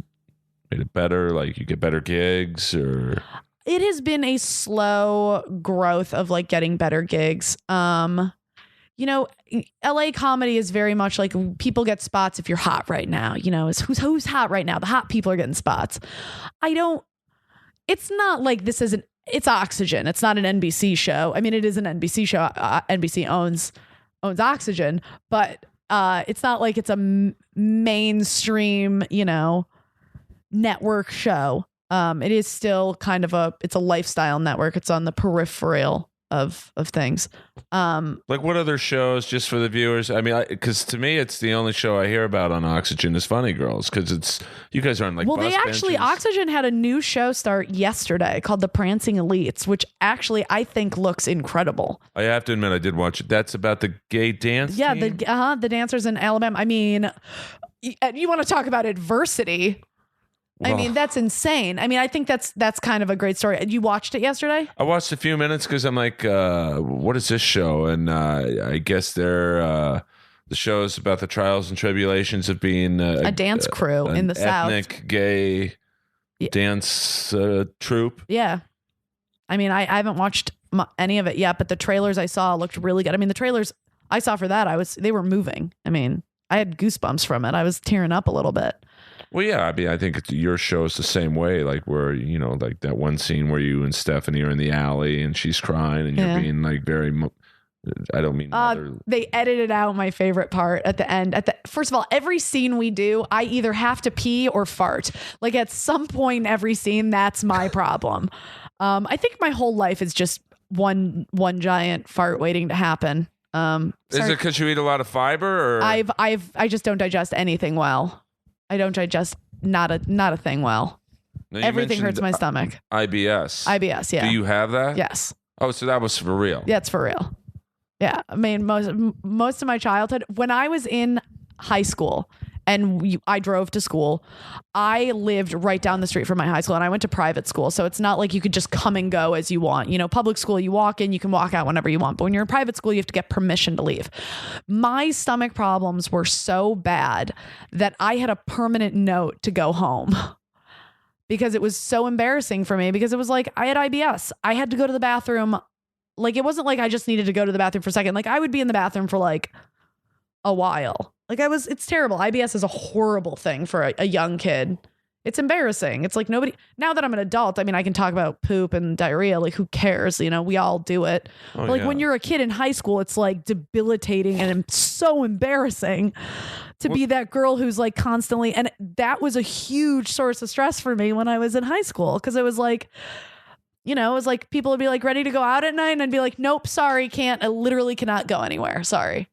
made it better? Like, you get better gigs, or? It has been a slow growth of like getting better gigs. LA comedy is very much like, people get spots if you're hot right now. Is who's hot right now? The hot people are getting spots. It's not like it's Oxygen. It's not an NBC show. I mean, it is an NBC show. NBC owns Oxygen, but it's not like it's a mainstream, network show. It is still kind of it's a lifestyle network. It's on the peripheral of things. Like, what other shows, just for the viewers? I mean, because to me, it's the only show I hear about on Oxygen is Funny Girls, because you guys aren't like, well, they actually benches. Oxygen had a new show start yesterday called The Prancing Elites, which actually I think looks incredible. I have to admit, I did watch it. That's about the gay dance team? The dancers in Alabama. I mean, you want to talk about adversity. I mean, that's insane. I mean, I think that's kind of a great story. You watched it yesterday? I watched a few minutes because I'm like, what is this show? And I guess the show is about the trials and tribulations of being a dance crew in the South. Ethnic gay dance troupe. Yeah. I mean, I haven't watched any of it yet, but the trailers I saw looked really good. I mean, the trailers I saw for that, they were moving. I mean, I had goosebumps from it. I was tearing up a little bit. Well, yeah, I mean, I think your show is the same way, like where, like that one scene where you and Stephanie are in the alley and she's crying and you're being like very, I don't mean they edited out my favorite part at the end. First of all, every scene we do, I either have to pee or fart. Like, at some point in every scene, that's my problem. I think my whole life is just one giant fart waiting to happen. Is it because you eat a lot of fiber, or I just don't digest anything well. I don't digest not a thing well. Everything hurts my stomach. IBS, yeah. Do you have that? Yes. Oh, so that was for real. Yeah, it's for real. Yeah, I mean, most of my childhood, when I was in high school and I drove to school, I lived right down the street from my high school, and I went to private school. So it's not like you could just come and go as you want. You know, public school, you walk in, you can walk out whenever you want. But when you're in private school, you have to get permission to leave. My stomach problems were so bad that I had a permanent note to go home. Because it was so embarrassing for me, because it was like I had IBS. I had to go to the bathroom. Like, it wasn't like I just needed to go to the bathroom for a second. Like, I would be in the bathroom for like a while. Like, it's terrible. IBS is a horrible thing for a young kid. It's embarrassing. It's like nobody, now that I'm an adult, I mean, I can talk about poop and diarrhea. Like, who cares? You know, we all do it. But like when you're a kid in high school, it's like debilitating and so embarrassing to be that girl who's like constantly, and that was a huge source of stress for me when I was in high school. Cause it was like, you know, it was like people would be like ready to go out at night and I'd be like, nope, sorry, can't. I literally cannot go anywhere. Sorry.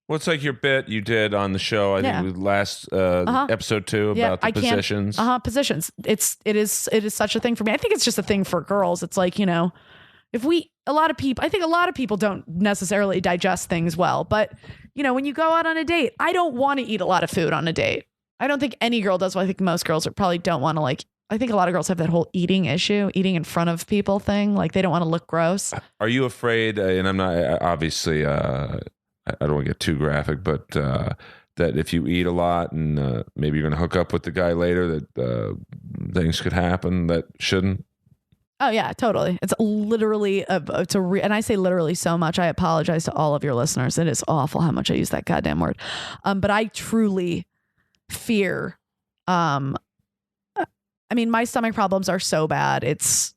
Well, it's like your bit you did on the show, I think last episode 2 about the positions. Positions. It is such a thing for me. I think it's just a thing for girls. It's like, you know, I think a lot of people don't necessarily digest things well, but you know, when you go out on a date, I don't want to eat a lot of food on a date. I don't think any girl does. Well, I think most girls probably don't want to like, I think a lot of girls have that whole eating in front of people thing. Like they don't want to look gross. Are you afraid, and I'm not, obviously, I don't want to get too graphic, but that if you eat a lot and maybe you're going to hook up with the guy later, that things could happen that shouldn't? Oh yeah, totally. It's literally, and I say literally so much. I apologize to all of your listeners. It is awful how much I use that goddamn word. But I truly fear, I mean, my stomach problems are so bad. It's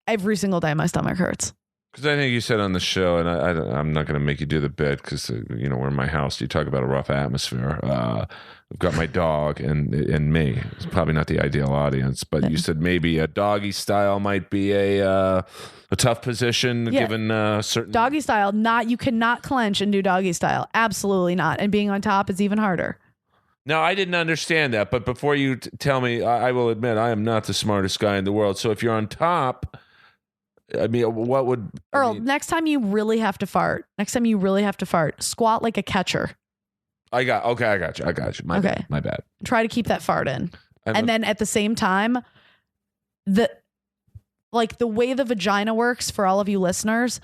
every single day my stomach hurts. Because I think you said on the show, and I'm not going to make you do the bit because, you know, we're in my house. You talk about a rough atmosphere. I've got my dog and me. It's probably not the ideal audience, but you said maybe a doggy style might be a tough position given certain... Doggy style, you cannot clench and do doggy style. Absolutely not. And being on top is even harder. No, I didn't understand that. But before you tell me, I will admit I am not the smartest guy in the world. So if you're on top... I mean, what would... Earl, next time you really have to fart, squat like a catcher. I got you. My bad. Try to keep that fart in. And then at the same time, the way the vagina works for all of you listeners,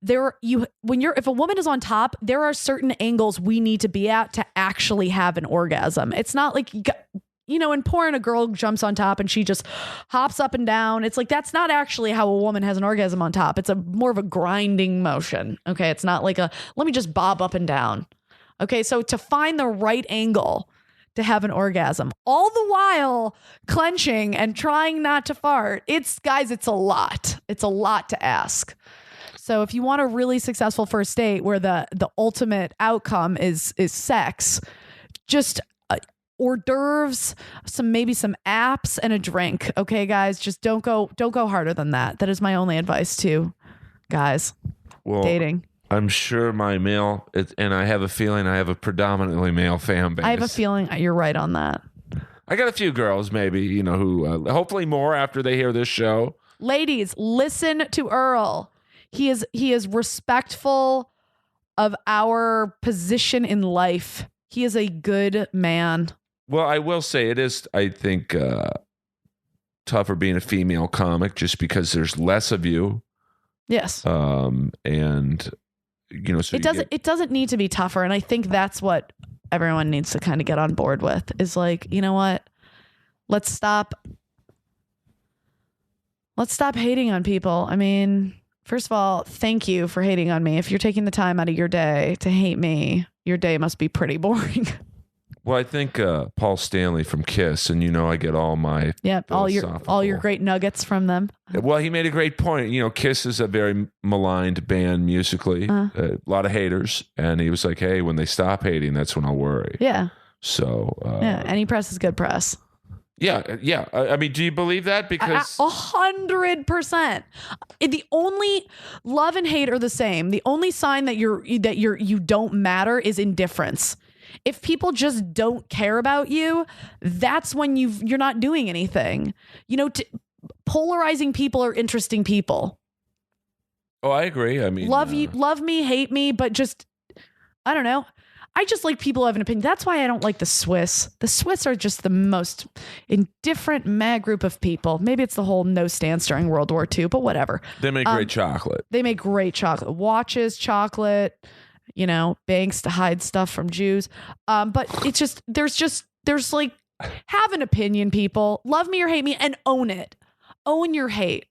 if a woman is on top, there are certain angles we need to be at to actually have an orgasm. It's not like... You know, in porn, a girl jumps on top and she just hops up and down. It's like, that's not actually how a woman has an orgasm on top. It's more of a grinding motion. Okay. It's not like let me just bob up and down. Okay. So to find the right angle to have an orgasm, all the while clenching and trying not to fart, it's a lot. It's a lot to ask. So if you want a really successful first date where the ultimate outcome is sex, just hors d'oeuvres, maybe some apps and a drink. Okay, guys, just don't go harder than that. That is my only advice to guys dating. I'm sure my male, and I have a feeling I have a predominantly male fan base. I have a feeling you're right on that. I got a few girls, maybe, you know, who hopefully more after they hear this show. Ladies, listen to Earl. He is respectful of our position in life. He is a good man. Well, I will say it is, I think, tougher being a female comic just because there's less of you. Yes. And, you know, so it doesn't need to be tougher. And I think that's what everyone needs to kind of get on board with is like, you know what? Let's stop hating on people. I mean, first of all, thank you for hating on me. If you're taking the time out of your day to hate me, your day must be pretty boring. Well, I think Paul Stanley from Kiss, and you know I get all my all your great nuggets from them. Well, he made a great point. You know, Kiss is a very maligned band musically, a lot of haters, and he was like, "Hey, when they stop hating, that's when I'll worry." Yeah. So any press is good press. Yeah. I mean, do you believe that? Because 100%. The only love and hate are the same. The only sign that you don't matter is indifference. If people just don't care about you, that's when you're not doing anything. Polarizing people are interesting people. Oh, I agree. I mean, love me, hate me, but just, I don't know. I just like people who have an opinion. That's why I don't like the Swiss. The Swiss are just the most indifferent, mad group of people. Maybe it's the whole no stance during World War II, but whatever. They make great chocolate. They make great chocolate. Watches, chocolate, banks to hide stuff from Jews. But it's just, there's like, have an opinion, people. Love me or hate me and own it. Own your hate.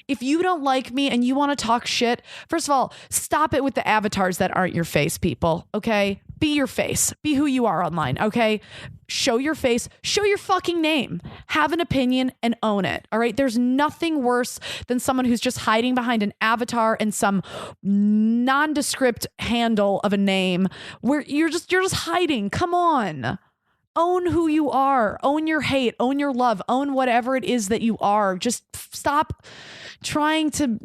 If you don't like me and you want to talk shit, first of all, stop it with the avatars that aren't your face, people. Okay? Be your face. Be who you are online. Okay? Show your face. Show your fucking name. Have an opinion and own it. All right? There's nothing worse than someone who's just hiding behind an avatar and some nondescript handle of a name where you're just hiding. Come on. Own who you are. Own your hate. Own your love. Own whatever it is that you are. Just stop trying to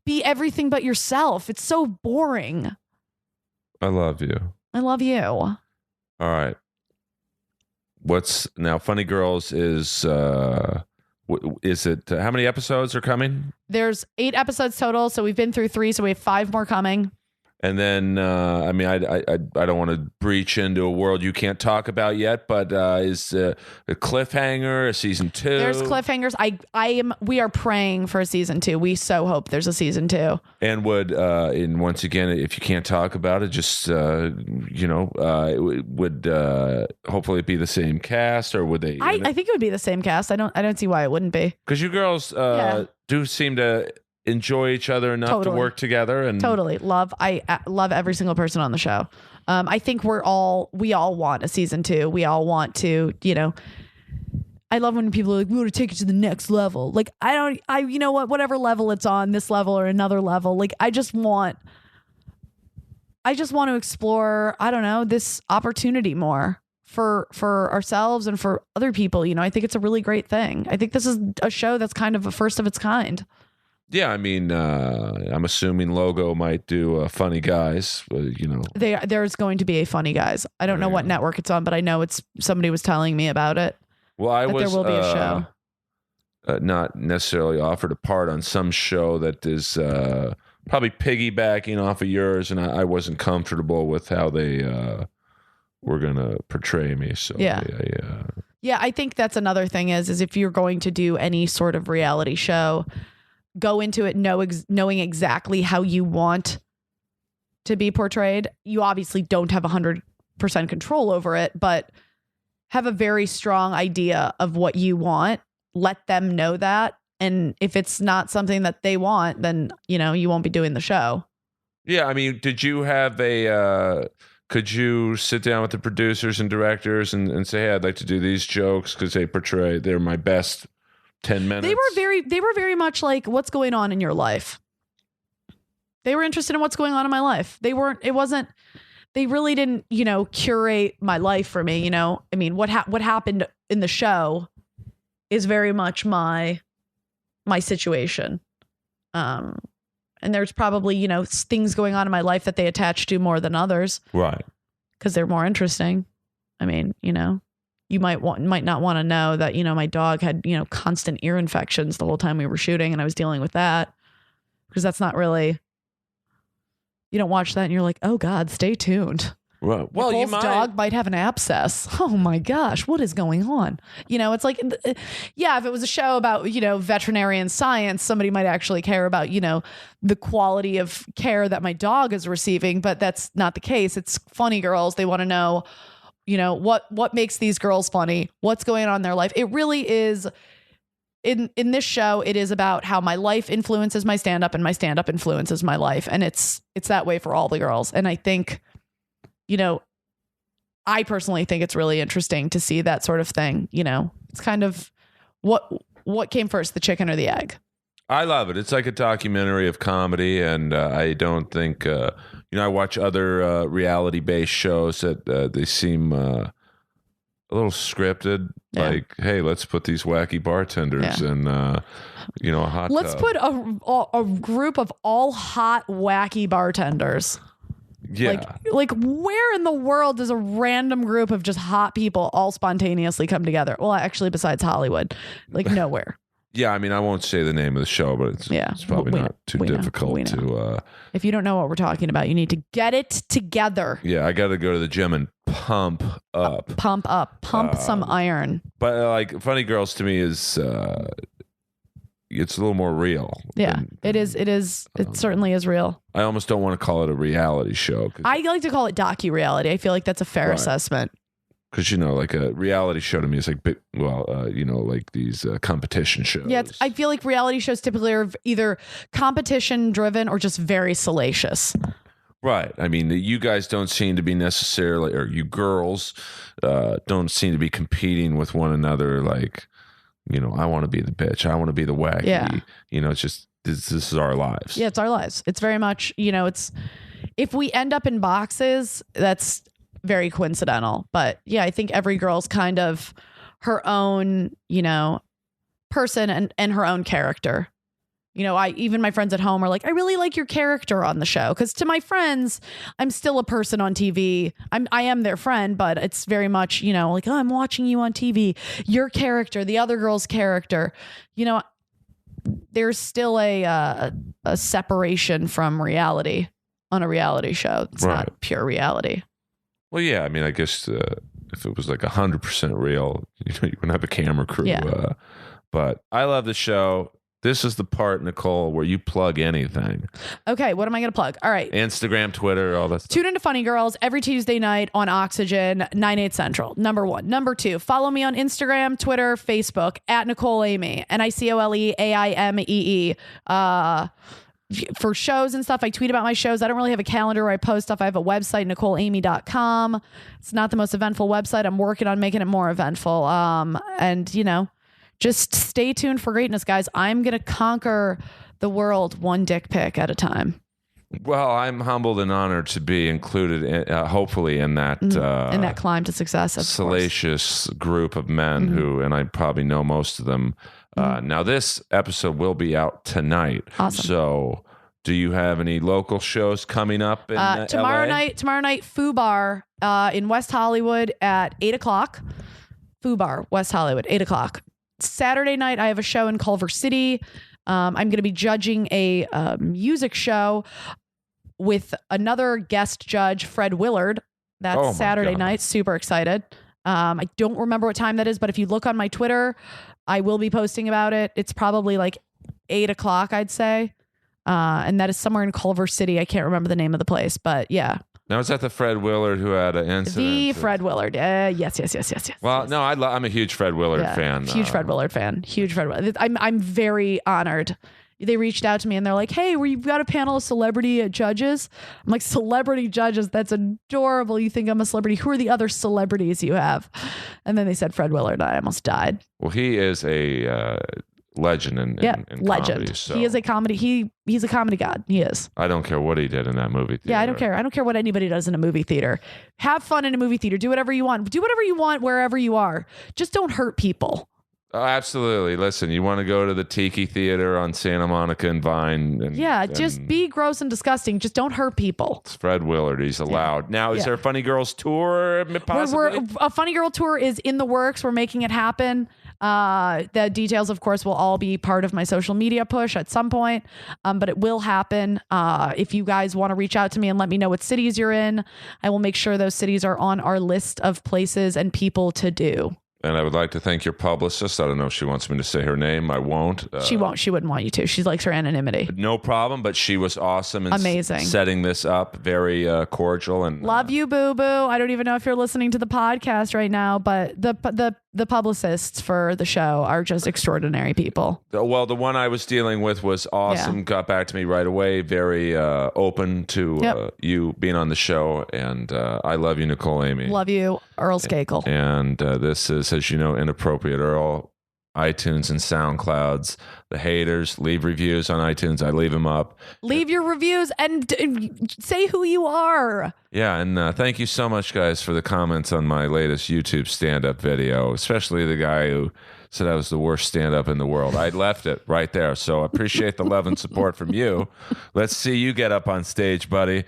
be everything but yourself. It's so boring. I love you. I love you. All right. What's now? Funny Girls is it? How many episodes are coming? There's 8 episodes total, so we've been through 3, so we have 5 more coming. And then, I mean, I don't want to breach into a world you can't talk about yet, but is a cliffhanger, a season 2? There's cliffhangers. We are praying for a season 2. We so hope there's a season 2. And and once again, if you can't talk about it, just it would hopefully it be the same cast, or would they? I think it would be the same cast. I don't see why it wouldn't be. Because you girls do seem to enjoy each other enough to work together, and I love every single person on the show. I think we all want a season 2. We all want to, I love when people are like, we want to take it to the next level. Like, whatever level it's on, this level or another level. Like, I just want to explore, I don't know, this opportunity more for ourselves and for other people. I think it's a really great thing. I think this is a show that's kind of a first of its kind. Yeah, I mean, I'm assuming Logo might do Funny Guys. There's going to be a Funny Guys. I don't know what network it's on, but I know somebody was telling me about it. Well, there will be a show. Not necessarily offered a part on some show that is probably piggybacking off of yours, and I wasn't comfortable with how they were going to portray me. So yeah. Yeah, I think that's another thing is if you're going to do any sort of reality show, go into it knowing exactly how you want to be portrayed. You obviously don't have 100% control over it, but have a very strong idea of what you want. Let them know that. And if it's not something that they want, then, you won't be doing the show. Yeah. I mean, did you have could you sit down with the producers and directors and say, hey, I'd like to do these jokes because they're my best 10 minutes. They were very much like, what's going on in your life? They were interested in what's going on in my life. They really didn't, curate my life for me. I mean, what happened in the show is very much my situation. And there's probably, things going on in my life that they attach to more than others. Right. Because they're more interesting. I mean, you might not want to know that, my dog had, constant ear infections the whole time we were shooting, and I was dealing with that, because that's not really, you don't watch that and you're like, oh God, stay tuned. Right. Well, Nicole's dog might have an abscess. Oh my gosh, what is going on? It's like, yeah, if it was a show about, veterinarian science, somebody might actually care about, the quality of care that my dog is receiving, but that's not the case. It's Funny Girls. They want to know, what makes these girls funny, what's going on in their life. It really is in this show. It is about how my life influences my stand-up and my stand-up influences my life. And it's that way for all the girls. And I think, I personally think it's really interesting to see that sort of thing. It's kind of what came first, the chicken or the egg? I love it. It's like a documentary of comedy. And I don't think, I watch other reality-based shows that they seem a little scripted. Yeah. Like, hey, let's put these wacky bartenders in, a hot Let's tub. put a group of all hot, wacky bartenders. Yeah. Like where in the world does a random group of just hot people all spontaneously come together? Well, actually, besides Hollywood, like nowhere. Yeah, I mean, I won't say the name of the show, but it's probably not too difficult to. If you don't know what we're talking about, you need to get it together. Yeah, I got to go to the gym and pump up. Pump some iron. But like, Funny Girls to me is it's a little more real. Yeah, it is. It certainly is real. I almost don't want to call it a reality show. I like to call it docu-reality. I feel like that's a fair assessment. Because, like a reality show to me is like, like these competition shows. Yeah, I feel like reality shows typically are either competition driven or just very salacious. Right. I mean, you guys don't seem to be necessarily, or you girls don't seem to be competing with one another. Like, I want to be the bitch. I want to be the wacky. Yeah. It's just, this is our lives. Yeah, it's our lives. It's very much, it's, if we end up in boxes, that's very coincidental. But yeah, I think every girl's kind of her own, person and her own character. Even my friends at home are like, I really like your character on the show. Because to my friends, I'm still a person on TV. I am their friend, but it's very much, like, oh, I'm watching you on TV. Your character, the other girl's character, there's still a separation from reality on a reality show. It's not pure reality. Well, yeah. I mean, I guess if it was like 100% real, you wouldn't have a camera crew. Yeah. But I love the show. This is the part, Nicole, where you plug anything. Okay, what am I going to plug? All right. Instagram, Twitter, all that stuff. Tune into Funny Girls every Tuesday night on Oxygen, 9/8 Central. Number 1. Number 2, follow me on Instagram, Twitter, Facebook, at Nicole Aimee, NicoleAimee. For shows and stuff, I tweet about my shows. I don't really have a calendar where I post stuff. I have a website, NicoleAimee.com. It's not the most eventful website. I'm working on making it more eventful. Just stay tuned for greatness, guys. I'm going to conquer the world one dick pic at a time. Well, I'm humbled and honored to be included, hopefully, in that climb to success. Of salacious group of men who, and I probably know most of them. Now, this episode will be out tonight. Awesome. So, do you have any local shows coming up in tomorrow LA? Tomorrow night, Foo Bar in West Hollywood at 8:00. Foo Bar, West Hollywood, 8:00. Saturday night, I have a show in Culver City. I'm going to be judging a music show with another guest judge, Fred Willard. That's Saturday night. Super excited. I don't remember what time that is, but if you look on my Twitter, I will be posting about it. It's probably like 8:00, I'd say. And that is somewhere in Culver City. I can't remember the name of the place, but yeah. Now, is that the Fred Willard who had an incident? The Fred Willard. Yes. Well, yes. no, I'm a huge Fred Willard fan. Huge Fred Willard fan. Huge Fred Willard. I'm very honored. They reached out to me and they're like, hey, we've got a panel of celebrity judges. I'm like, celebrity judges? That's adorable. You think I'm a celebrity? Who are the other celebrities you have? And then they said Fred Willard. I almost died. Well, he is a legend in legend. comedy, so. He is a comedy. He's a comedy god. He is. I don't care what he did in that movie theater. Yeah, I don't care. I don't care what anybody does in a movie theater. Have fun in a movie theater. Do whatever you want. Do whatever you want wherever you are. Just don't hurt people. Oh, absolutely. Listen, you want to go to the Tiki Theater on Santa Monica and Vine. Just be gross and disgusting. Just don't hurt people. It's Fred Willard. He's allowed. Now, is there a Funny Girls tour possibly? A Funny Girl tour is in the works. We're making it happen. The details, of course, will all be part of my social media push at some point, but it will happen. If you guys want to reach out to me and let me know what cities you're in, I will make sure those cities are on our list of places and people to do. And I would like to thank your publicist. I don't know if she wants me to say her name. I won't. She won't. She wouldn't want you to. She likes her anonymity. No problem. But she was awesome and amazing, setting this up. Very cordial and love you, boo boo. I don't even know if you're listening to the podcast right now, but the publicists for the show are just extraordinary people. Well, the one I was dealing with was awesome. Yeah. Got back to me right away. Very open to you being on the show, and I love you, Nicole Aimee. Love you, Earl Skakel. And this is, as you know, Inappropriate Earl. iTunes and SoundClouds. The haters, leave reviews on iTunes. I leave them up. Leave your reviews and say who you are. Yeah, and thank you so much, guys, for the comments on my latest YouTube stand-up video, especially the guy who said I was the worst stand-up in the world. I left it right there, so I appreciate the love and support from you. Let's see you get up on stage, buddy.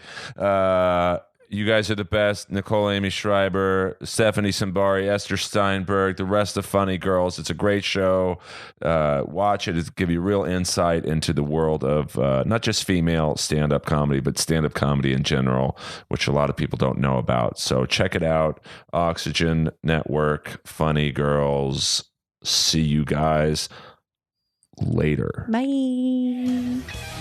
You guys are the best. Nicole, Aimee, Schreiber, Stephanie Simbari, Esther Steinberg, the rest of Funny Girls. It's a great show. Watch it. It'll give you real insight into the world of not just female stand-up comedy, but stand-up comedy in general, which a lot of people don't know about. So check it out. Oxygen Network, Funny Girls. See you guys later. Bye.